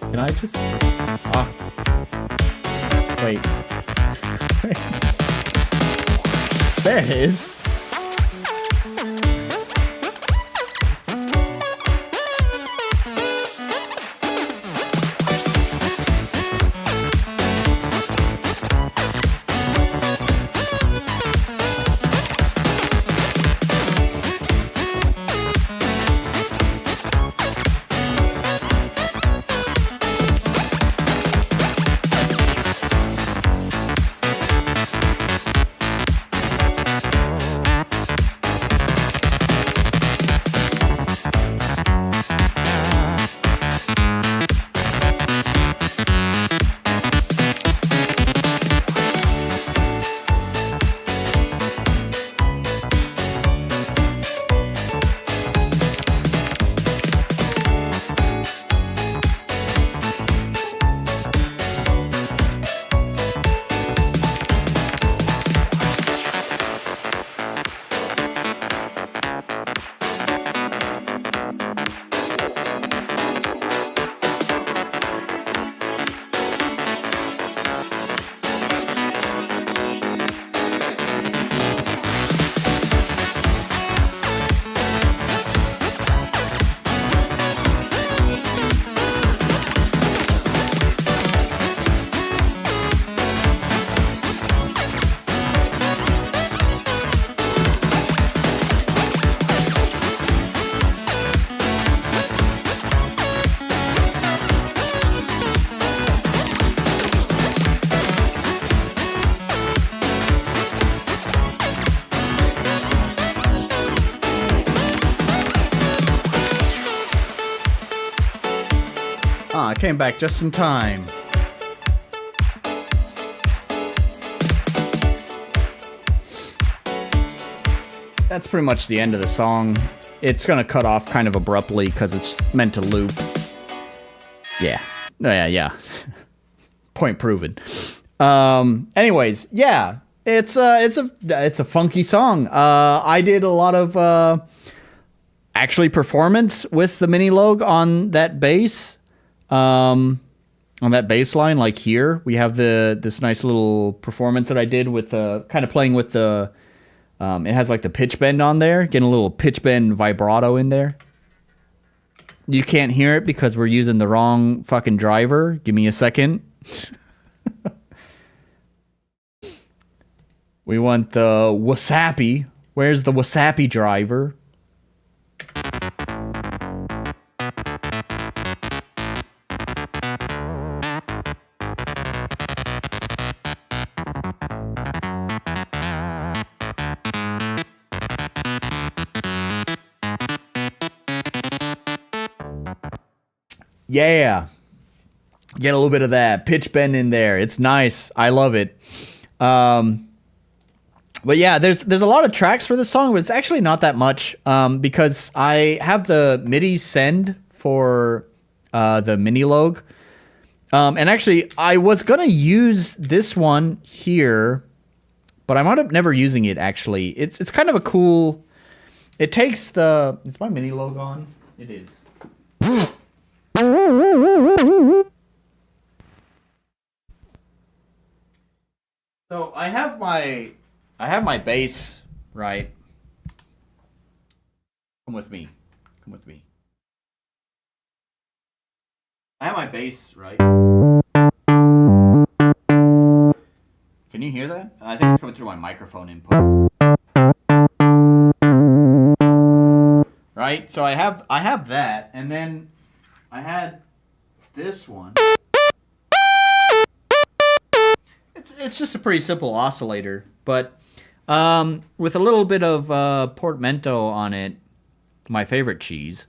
Can I just... Ah. Wait. There it is. I came back just in time. That's pretty much the end of the song. It's gonna cut off kind of abruptly because it's meant to loop. Yeah. Yeah. Point proven. Anyways, yeah. It's a funky song. I did a lot of actually performance with the mini log on that bass. On that bass line, like here, we have this nice little performance that I did with kind of playing with the. It has like the pitch bend on there, getting a little pitch bend vibrato in there. You can't hear it because we're using the wrong fucking driver. Give me a second. We want the Wasabi. Where's the Wasabi driver? Yeah. Get a little bit of that pitch bend in there. It's nice. I love it. But yeah, there's a lot of tracks for this song, but it's actually not that much because I have the MIDI send for the mini log. And actually, I was going to use this one here, but I wound up never using it, actually. It's kind of a cool... It takes the... Is my mini log on? It is. So I have my bass, right? Come with me. I have my bass, right? Can you hear that? I think it's coming through my microphone input. Right? So I have that, and then I had this one. It's just a pretty simple oscillator, but with a little bit of portmanteau on it, my favorite cheese.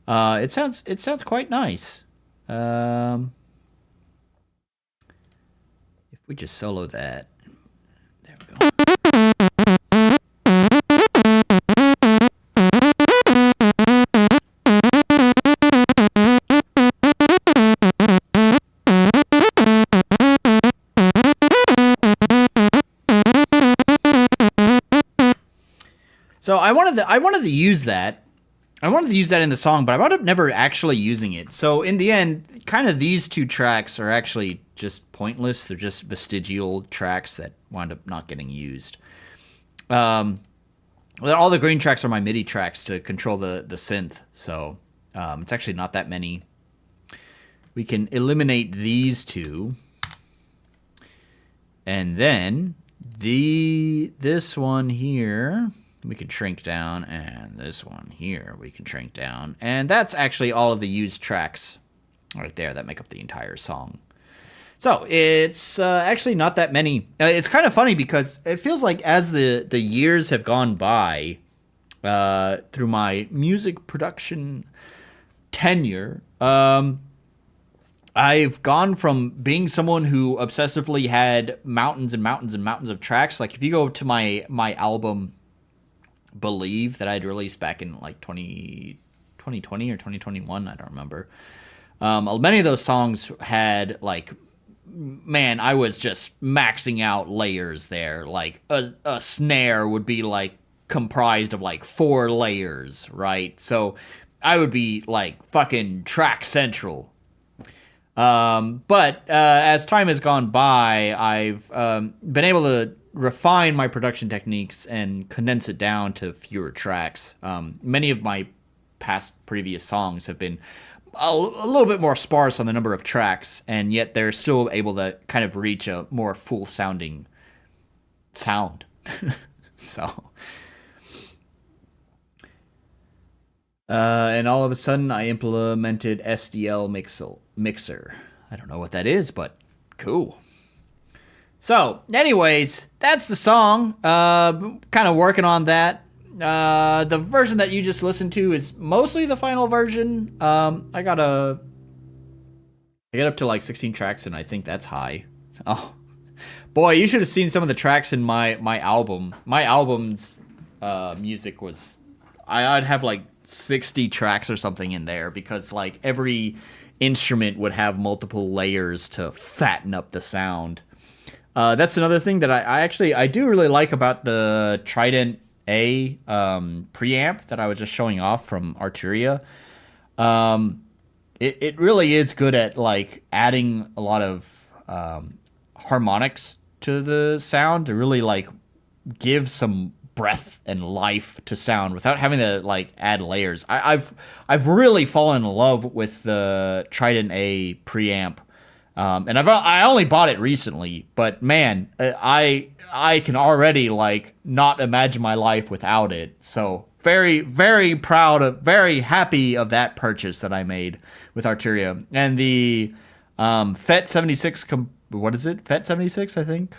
It sounds quite nice. If we just solo that, there we go. So I wanted to use that. I wanted to use that in the song, but I wound up never actually using it. So in the end, kind of these two tracks are actually just pointless. They're just vestigial tracks that wound up not getting used. All the green tracks are my MIDI tracks to control the synth. So it's actually not that many. We can eliminate these two. And then this one here... we can shrink down, and this one here we can shrink down. And that's actually all of the used tracks right there that make up the entire song. So it's actually not that many. It's kind of funny because it feels like as the years have gone by through my music production tenure, I've gone from being someone who obsessively had mountains and mountains and mountains of tracks. Like if you go to my album... Believe that I'd released back in like 2020 or 2021, I don't remember. Many of those songs had like, man, I was just maxing out layers there. Like a snare would be like comprised of like 4 layers, right? So I would be like fucking track central. But as time has gone by, I've been able to refine my production techniques and condense it down to fewer tracks. Many of my previous songs have been a little bit more sparse on the number of tracks, and yet they're still able to kind of reach a more full sounding sound. So, and all of a sudden I implemented SDL mixer. I don't know what that is, but cool. So, anyways, that's the song. Kind of working on that. The version that you just listened to is mostly the final version. I gotta I get up to like 16 tracks, and I think that's high. Oh, boy, you should have seen some of the tracks in my album. My album's music was, I'd have like 60 tracks or something in there, because like every instrument would have multiple layers to fatten up the sound. That's another thing that I do really like about the Trident A preamp that I was just showing off from Arturia. It really is good at like adding a lot of harmonics to the sound to really like give some breath and life to sound without having to like add layers. I've really fallen in love with the Trident A preamp, and I only bought it recently, but man, I can already like not imagine my life without it. So very, very proud of, very happy of that purchase that I made with Arturia. And the FET 76 what is it? FET 76, I think.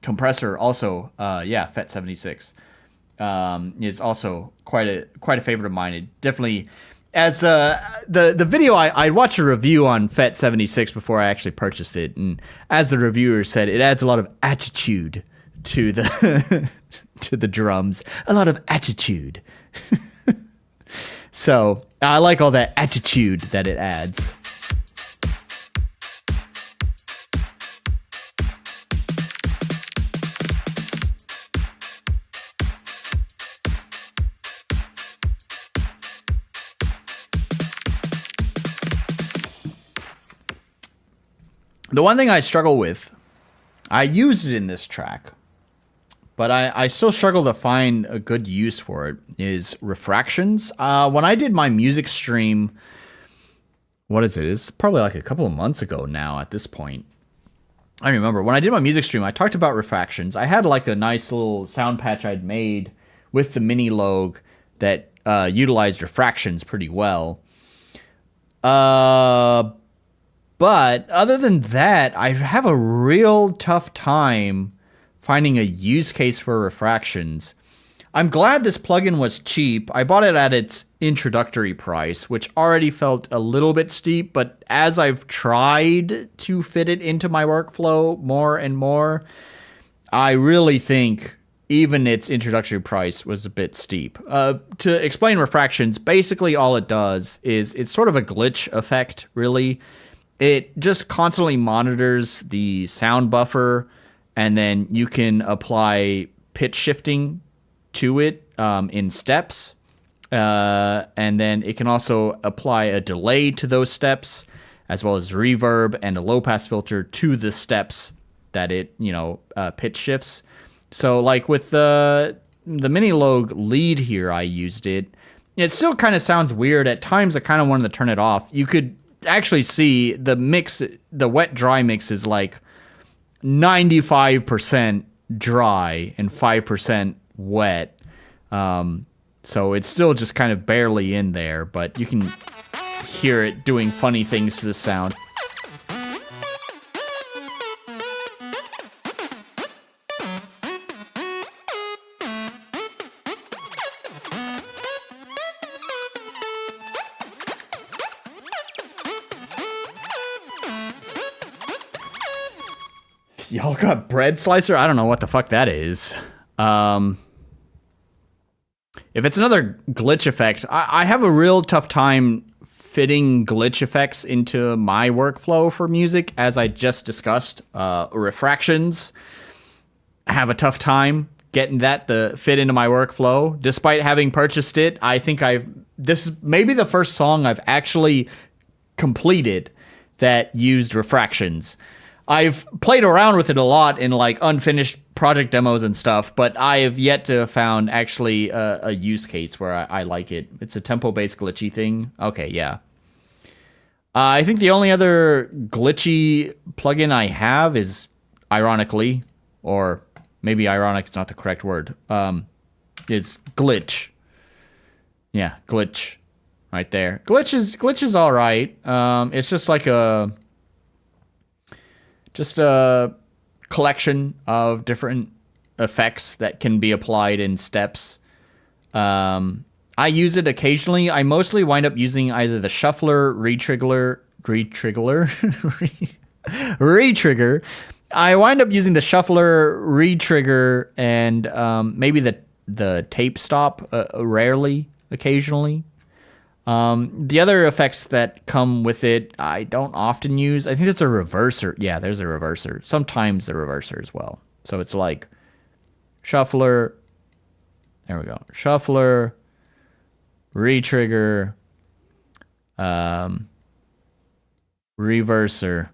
Compressor also, FET 76 is also quite a favorite of mine. It definitely, as the video, I watched a review on FET 76 before I actually purchased it, and as the reviewer said, it adds a lot of attitude to the to the drums, a lot of attitude. So I like all that attitude that it adds. The one thing I struggle with, I used it in this track, but I still struggle to find a good use for it, is refractions. When I did my music stream, what is it? It's probably like a couple of months ago now at this point. I remember when I did my music stream, I talked about refractions. I had like a nice little sound patch I'd made with the mini Logue that utilized refractions pretty well. But other than that, I have a real tough time finding a use case for refractions. I'm glad this plugin was cheap. I bought it at its introductory price, which already felt a little bit steep, but as I've tried to fit it into my workflow more and more, I really think even its introductory price was a bit steep. To explain refractions, basically all it does is it's sort of a glitch effect, really. It just constantly monitors the sound buffer, and then you can apply pitch shifting to it in steps. And then it can also apply a delay to those steps, as well as reverb and a low-pass filter to the steps that it, pitch shifts. So like with the Mini Logue lead here, I used it. It still kind of sounds weird. At times I kind of wanted to turn it off. You could actually see the mix, the wet dry mix is like 95% dry and 5% wet. So it's still just kind of barely in there, but you can hear it doing funny things to the sound. Y'all got bread slicer? I don't know what the fuck that is. If it's another glitch effect, I have a real tough time fitting glitch effects into my workflow for music, as I just discussed. Refractions, I have a tough time getting that to fit into my workflow. Despite having purchased it, I think this is maybe the first song I've actually completed that used refractions. I've played around with it a lot in like unfinished project demos and stuff, but I have yet to have found actually a use case where I like it. It's a tempo-based glitchy thing. Okay, yeah. I think the only other glitchy plugin I have is, ironically, or maybe ironic is not the correct word, is Glitch. Yeah, Glitch. Right there. Glitch is all right. It's just like a collection of different effects that can be applied in steps. I use it occasionally. I mostly wind up using either the shuffler, retrigger, retrigger, retrigger. I wind up using the shuffler, retrigger, and maybe the tape stop rarely, occasionally. The other effects that come with it, I don't often use. I think it's a reverser. Yeah, there's a reverser. Sometimes the reverser as well. So it's like shuffler. There we go. Shuffler, retrigger, reverser.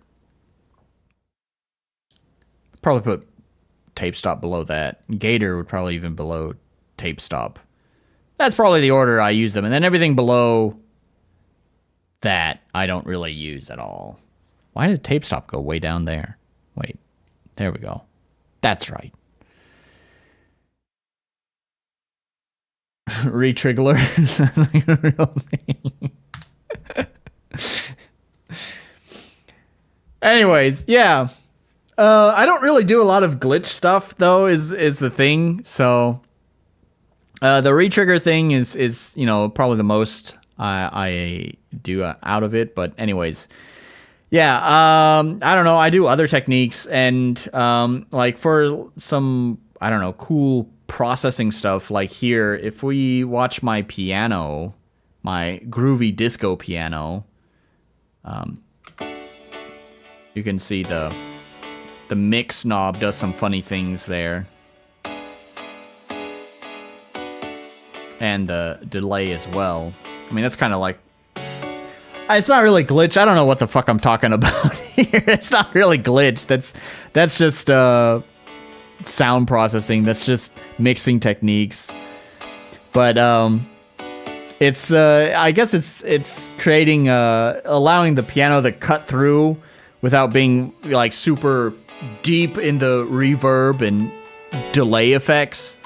Probably put tape stop below that. Gator would probably even below tape stop. That's probably the order I use them. And then everything below that I don't really use at all. Why did tape stop go way down there? Wait, there we go. That's right. Retrigger. Like a real thing. Anyways, yeah. I don't really do a lot of glitch stuff though, is the thing. So the retrigger thing is probably the most I do out of it. But anyways, yeah. I don't know. I do other techniques and like for some cool processing stuff. Like here, if we watch my piano, my groovy disco piano, you can see the mix knob does some funny things there. And the delay as well. I mean, that's kind of like... It's not really glitch. I don't know what the fuck I'm talking about here. It's not really glitch. That's just sound processing. That's just mixing techniques. But it's I guess it's creating allowing the piano to cut through without being like super deep in the reverb and delay effects.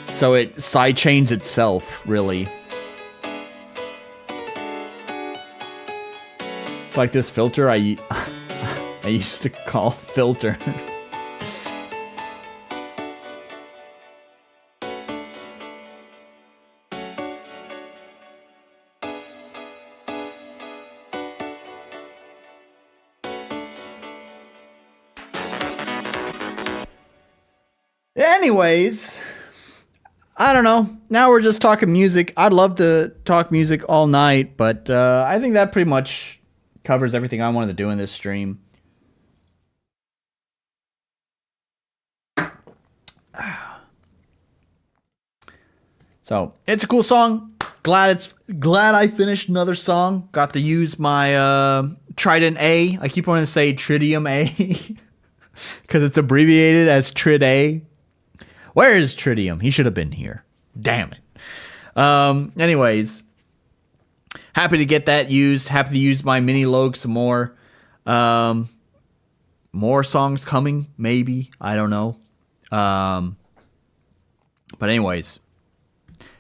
So it sidechains itself, really. It's like this filter I used to call filter. Anyways, I don't know. Now we're just talking music. I'd love to talk music all night, but I think that pretty much covers everything I wanted to do in this stream. So, it's a cool song. Glad I finished another song. Got to use my Trident A. I keep wanting to say Tridium A because it's abbreviated as Trid A. Where is Tridium? He should have been here. Damn it. Anyways, happy to get that used. Happy to use my mini Logue some more. More songs coming, maybe. I don't know. But anyways.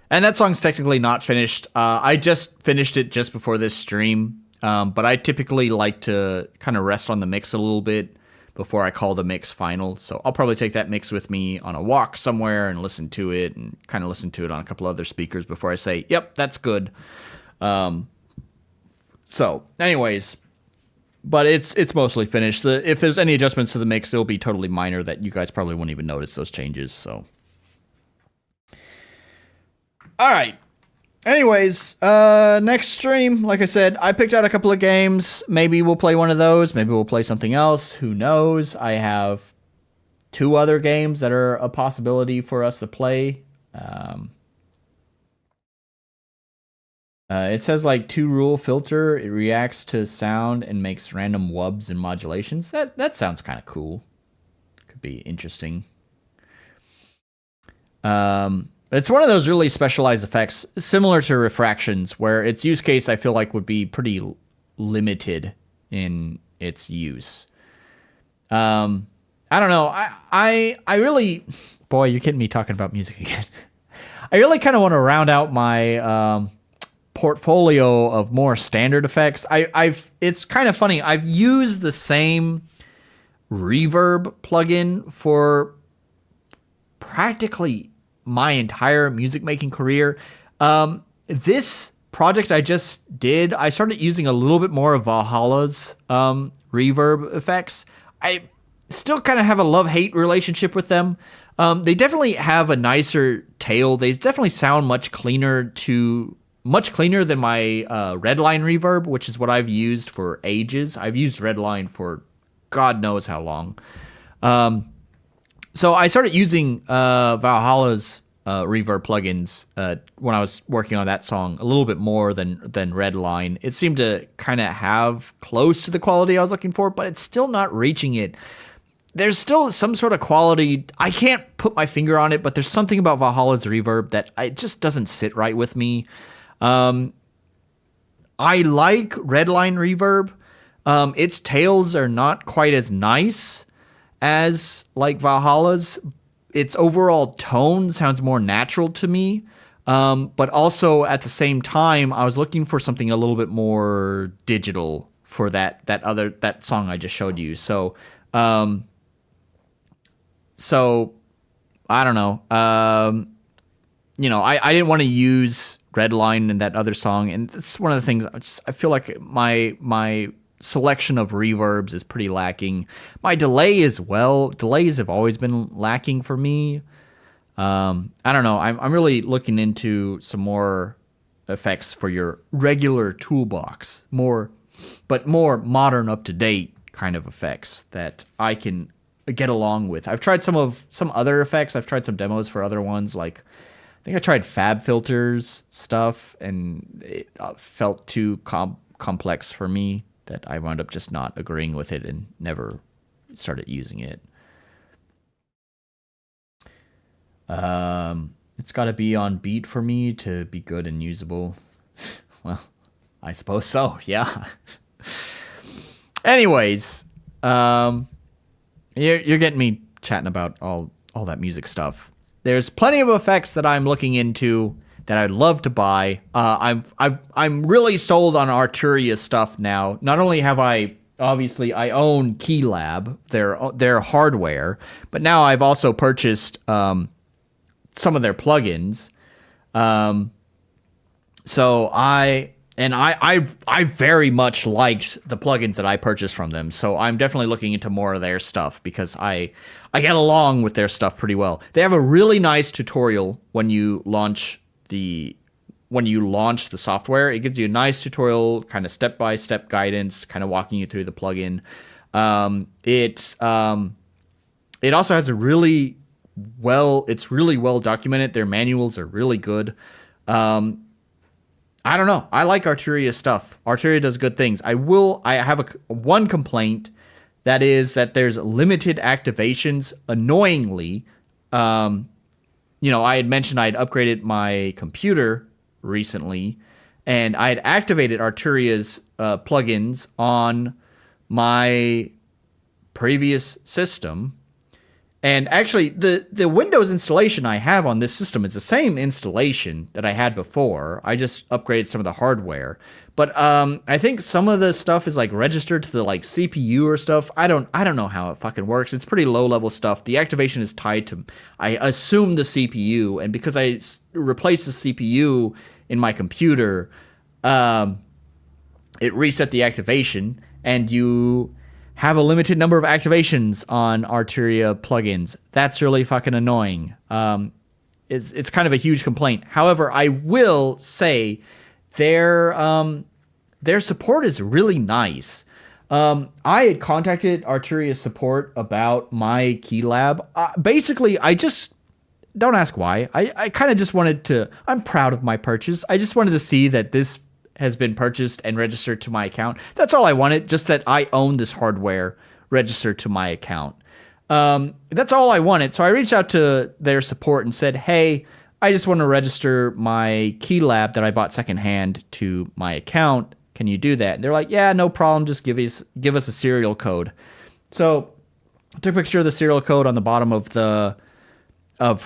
And that song's technically not finished. I just finished it just before this stream. But I typically like to kind of rest on the mix a little bit before I call the mix final. So I'll probably take that mix with me on a walk somewhere and listen to it and kind of listen to it on a couple other speakers before I say, yep, that's good. So anyways, but it's mostly finished. If there's any adjustments to the mix, it'll be totally minor that you guys probably won't even notice those changes. So, all right. Anyways, next stream, like I said, I picked out a couple of games. Maybe we'll play one of those. Maybe we'll play something else. Who knows? I have 2 other games that are a possibility for us to play. It says like 2-rule filter. It reacts to sound and makes random wubs and modulations. That sounds kind of cool. Could be interesting. It's one of those really specialized effects, similar to refractions, where its use case I feel like would be pretty limited in its use. I don't know. I really, boy, you're getting me talking about music again. I really kind of want to round out my portfolio of more standard effects. It's kind of funny. I've used the same reverb plugin for practically my entire music making career. This project I just did, I started using a little bit more of Valhalla's reverb effects. I still kind of have a love-hate relationship with them. They definitely have a nicer tail. They definitely sound much cleaner than my Redline reverb, which is what I've used for ages. I've used Redline for God knows how long. So I started using Valhalla's reverb plugins when I was working on that song a little bit more than Redline. It seemed to kind of have close to the quality I was looking for, but it's still not reaching it. There's still some sort of quality. I can't put my finger on it, but there's something about Valhalla's reverb that it just doesn't sit right with me. I like Redline reverb. Its tails are not quite as nice as like Valhalla's. Its overall tone sounds more natural to me. But also at the same time, I was looking for something a little bit more digital for that song I just showed you. So I don't know. I didn't want to use Redline in that other song, and that's one of the things. I feel like my selection of reverbs is pretty lacking. My delay as well. Delays have always been lacking for me. I don't know. I'm really looking into some more effects for your regular toolbox, more modern, up to date kind of effects that I can get along with. I've tried some other effects. I've tried some demos for other ones. Like I think I tried Fab Filters stuff, and it felt too complex for me that I wound up just not agreeing with it and never started using it. It's got to be on beat for me to be good and usable. Well, I suppose so. Yeah. Anyways, you're getting me chatting about all that music stuff. There's plenty of effects that I'm looking into that I'd love to buy. I'm really sold on Arturia stuff now. Not only have I own Keylab, their hardware, but now I've also purchased some of their plugins. So I very much liked the plugins that I purchased from them. So I'm definitely looking into more of their stuff because I get along with their stuff pretty well. They have a really nice tutorial when you launch the software. It gives you a nice tutorial, kind of step-by-step guidance, kind of walking you through the plugin. It also has it's really well documented. Their manuals are really good. I don't know. I like Arturia stuff. Arturia does good things. I have one complaint, that is that there's limited activations. Annoyingly, I had mentioned I had upgraded my computer recently, and I had activated Arturia's plugins on my previous system. And actually, the Windows installation I have on this system is the same installation that I had before. I just upgraded some of the hardware. But I think some of the stuff is like registered to the like CPU or stuff. I don't know how it fucking works. It's pretty low level stuff. The activation is tied to, I assume, the CPU, and because I replaced the CPU in my computer, it reset the activation, and you have a limited number of activations on Arturia plugins. That's really fucking annoying. It's kind of a huge complaint. However, I will say their support is really nice. I had contacted Arturia support about my Keylab. Basically, I just don't ask why. I kind of just wanted to. I'm proud of my purchase. I just wanted to see that this has been purchased and registered to my account. That's all I wanted, just that I own this hardware registered to my account. That's all I wanted. So I reached out to their support and said, hey, I just want to register my Keylab that I bought secondhand to my account. Can you do that? And they're like, yeah, no problem. Just give us a serial code. So I took a picture of the serial code on the bottom of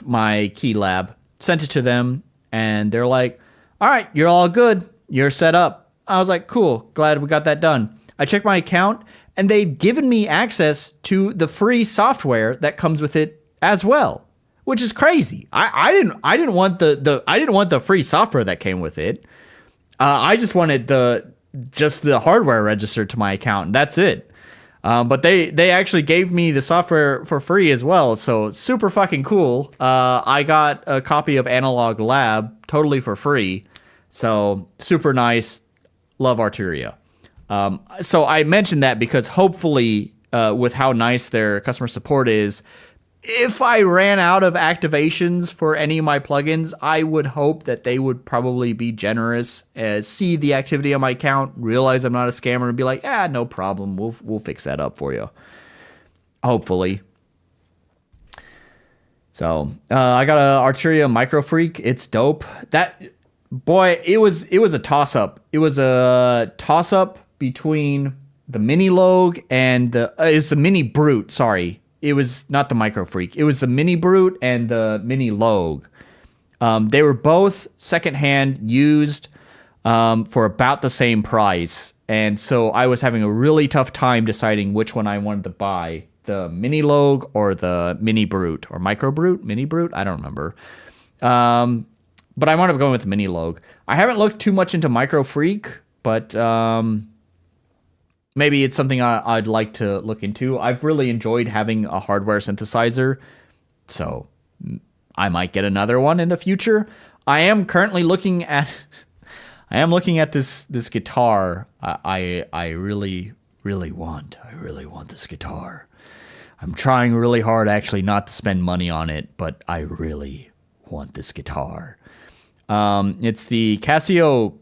my Keylab, sent it to them, and they're like, all right, you're all good. You're set up. I was like, cool. Glad we got that done. I checked my account, and they've given me access to the free software that comes with it as well, which is crazy. I didn't want the free software that came with it. I just wanted just the hardware registered to my account, and that's it. But they actually gave me the software for free as well, so super fucking cool. I got a copy of Analog Lab totally for free, so super nice. Love Arturia. So I mentioned that because hopefully, with how nice their customer support is, if I ran out of activations for any of my plugins, I would hope that they would probably be generous, see the activity on my account, realize I'm not a scammer, and be like, no problem, we'll fix that up for you. Hopefully. So I got a Arturia Micro Freak. It's dope. It was a toss up. It was a toss up between the Mini Logue and the Mini Brute. Sorry. It was not the Micro Freak. It was the Mini Brute and the Mini Logue. They were both secondhand, used for about the same price. And so I was having a really tough time deciding which one I wanted to buy. The Mini Logue or the Mini Brute. Or Micro Brute? Mini Brute? I don't remember. But I wound up going with the Mini Logue. I haven't looked too much into Micro Freak, but maybe it's something I'd like to look into. I've really enjoyed having a hardware synthesizer, so I might get another one in the future. I am currently looking at this guitar. I really want this guitar. I'm trying really hard actually not to spend money on it, but I really want this guitar. It's the Casio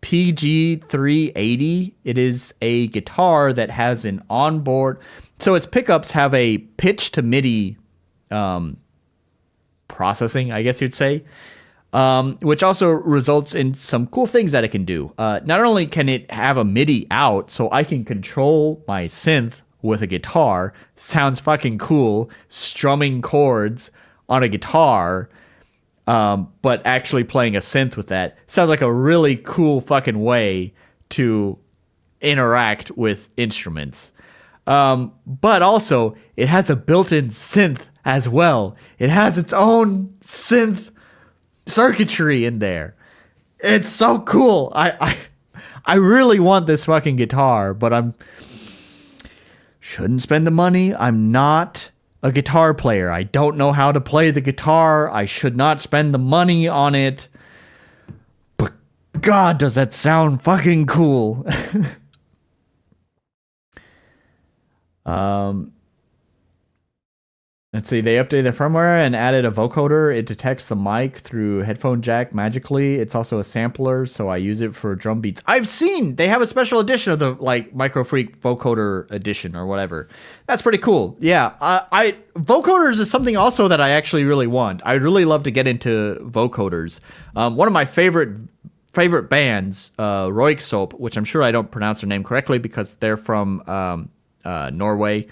PG380. It is a guitar that has an onboard, so its pickups have a pitch to MIDI processing, I guess you'd say, which also results in some cool things that it can do. Not only can it have a MIDI out, so I can control my synth with a guitar. Sounds fucking cool, strumming chords on a guitar. But actually playing a synth with that sounds like a really cool fucking way to interact with instruments. But also, it has a built-in synth as well. It has its own synth circuitry in there. It's so cool. I really want this fucking guitar, but shouldn't spend the money. I'm not a guitar player. I don't know how to play the guitar. I should not spend the money on it. But God, does that sound fucking cool. Let's see, they updated the firmware and added a vocoder. It detects the mic through headphone jack magically. It's also a sampler, so I use it for drum beats. I've seen they have a special edition of the Micro Freak vocoder edition or whatever. That's pretty cool. Yeah, vocoders is something also that I actually really want. I'd really love to get into vocoders. One of my favorite bands, Royksoap, which I'm sure I don't pronounce their name correctly because they're from Norway.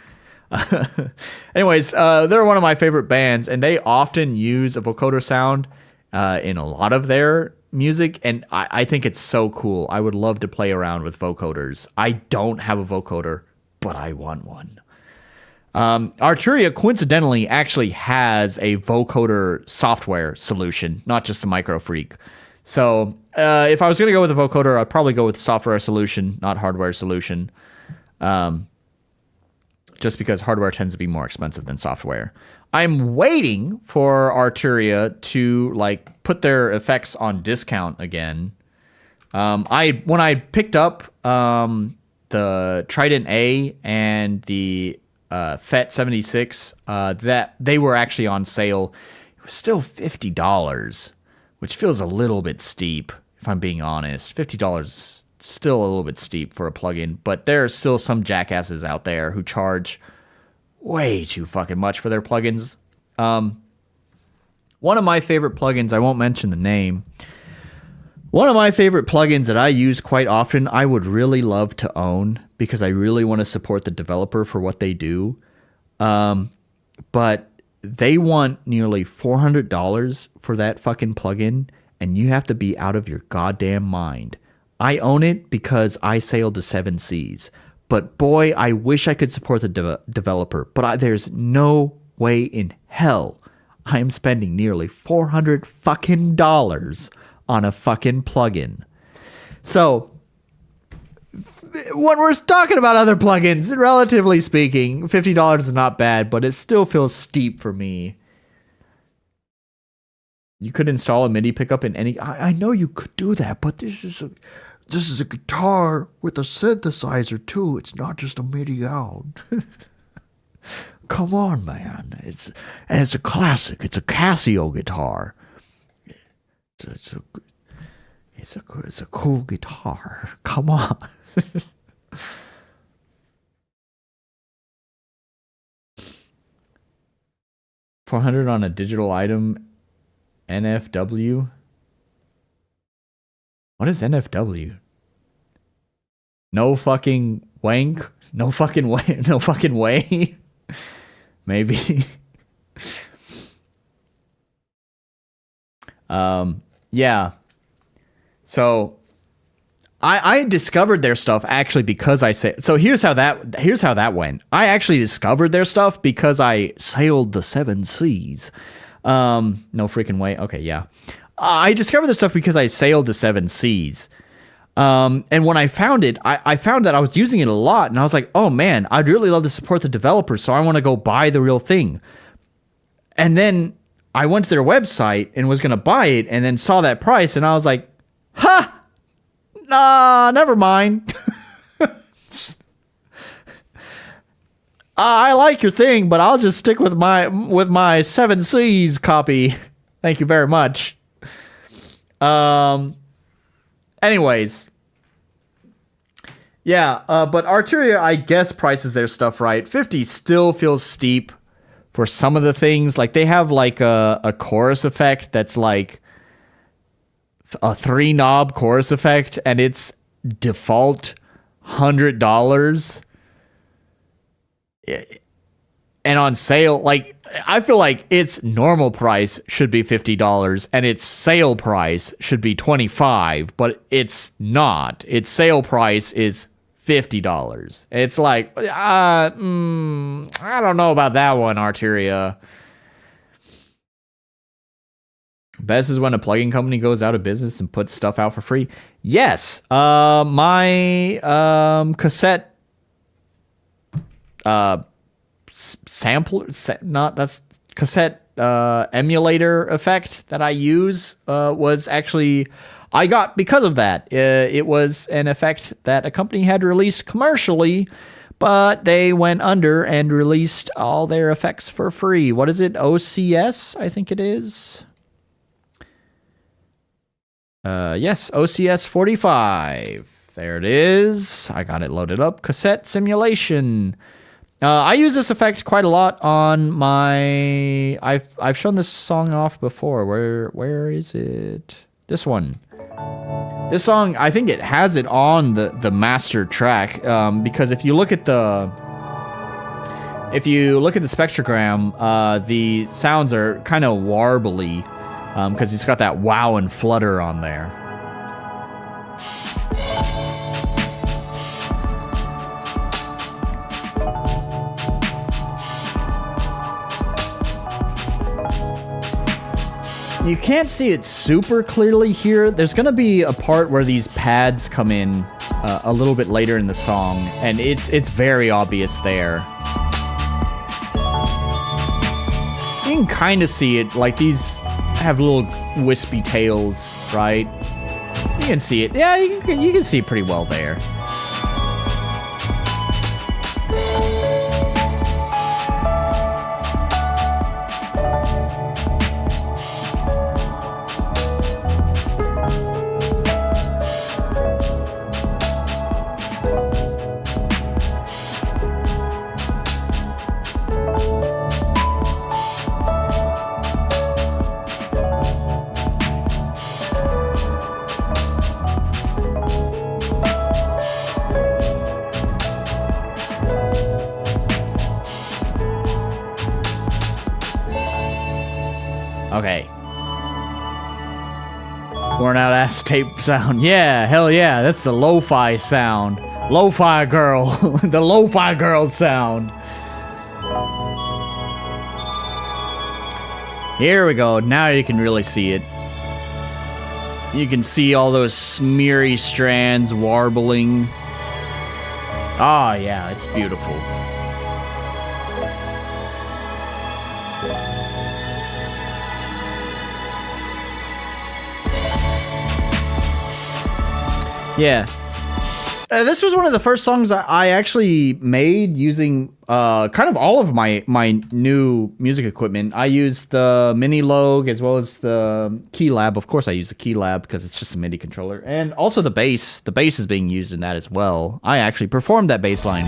Anyways, they're one of my favorite bands, and they often use a vocoder sound in a lot of their music, and I think it's so cool. I would love to play around with vocoders. I don't have a vocoder, but I want one. Arturia coincidentally actually has a vocoder software solution, not just the Micro Freak. So if I was going to go with a vocoder, I'd probably go with software solution, not hardware solution. Just because hardware tends to be more expensive than software. I'm waiting for Arturia to put their effects on discount again. When I picked up the Trident A and the FET 76, that they were actually on sale. It was still $50, which feels a little bit steep, if I'm being honest. $50 still a little bit steep for a plugin, but there are still some jackasses out there who charge way too fucking much for their plugins. One of my favorite plugins, I won't mention the name. One of my favorite plugins that I use quite often, I would really love to own because I really want to support the developer for what they do. But they want nearly $400 for that fucking plugin, and you have to be out of your goddamn mind. I own it because I sailed the 7 seas. But boy, I wish I could support the developer. But there's no way in hell I am spending nearly $400 fucking dollars on a fucking plugin. So, when we're talking about other plugins, relatively speaking, $50 is not bad, but it still feels steep for me. You could install a MIDI pickup in any... I know you could do that, but this is a guitar with a synthesizer, too. It's not just a MIDI out. Come on, man. It's a classic. It's a Casio guitar. It's a cool guitar. Come on. $400 on a digital item. NFW. What is NFW? No fucking wank. No fucking way. No fucking way. Maybe. Yeah. So I discovered their stuff actually because I say so. Here's how that went. I actually discovered their stuff because I sailed the 7 seas. No freaking way. Okay, yeah. I discovered their stuff because I sailed the 7 seas. And when I found it, I found that I was using it a lot, and I was like, oh man, I'd really love to support the developers, so I want to go buy the real thing. And then I went to their website and was going to buy it, and then saw that price, and I was like, ha! Nah, never mind. I like your thing, but I'll just stick with my 7 Seas copy. Thank you very much. Anyways. Yeah, but Arturia, I guess, prices their stuff right. 50 still feels steep for some of the things. Like, they have, like, a chorus effect that's, like, a 3-knob chorus effect, and it's default $100. And on sale, like, I feel like its normal price should be $50 and its sale price should be $25, but it's not. Its sale price is $50. It's like, I don't know about that one, Arturia. Best is when a plugin company goes out of business and puts stuff out for free. Yes, my cassette sampler, that's cassette emulator effect that I use was actually, I got because of that. It was an effect that a company had released commercially, but they went under and released all their effects for free. What is it? OCS, I think it is. Yes, OCS 45. There it is. I got it loaded up. Cassette simulation. I use this effect quite a lot on my... I've shown this song off before. Where is it? This one. This song, I think it has it on the master track, because if you look at the spectrogram, the sounds are kind of warbly, because it's got that wow and flutter on there. You can't see it super clearly here. There's gonna be a part where these pads come in a little bit later in the song, and it's very obvious there. You can kind of see it, like these have little wispy tails, right? You can see it. Yeah, you can see it pretty well there. Okay. Worn out ass tape sound. Yeah, hell yeah. That's the lo-fi sound. Lo-fi girl. The lo-fi girl sound. Here we go. Now you can really see it. You can see all those smeary strands warbling. Ah, yeah, it's beautiful. Yeah. This was one of the first songs I actually made using kind of all of my new music equipment. I used the Mini Logue as well as the Key Lab. Of course, I use the Key Lab because it's just a MIDI controller. And also the bass. The bass is being used in that as well. I actually performed that bass line.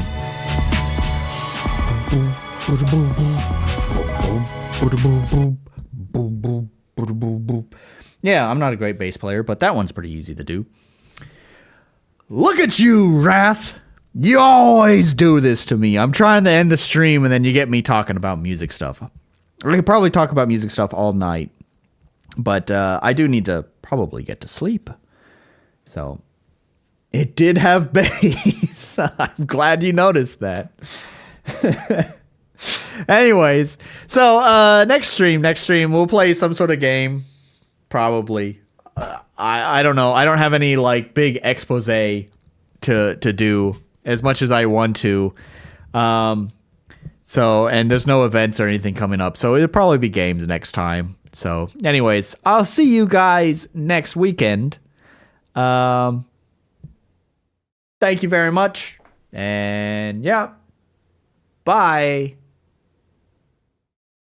Yeah, I'm not a great bass player, but that one's pretty easy to do. Look at you, Wrath. You always do this to me. I'm trying to end the stream and then you get me talking about music stuff. I could probably talk about music stuff all night. But I do need to probably get to sleep. So, it did have bass. I'm glad you noticed that. Anyways, so next stream, we'll play some sort of game. Probably. I don't know. I don't have any like big expose to do as much as I want to. So, and there's no events or anything coming up. So it'll probably be games next time. So anyways, I'll see you guys next weekend. Thank you very much. And yeah, bye.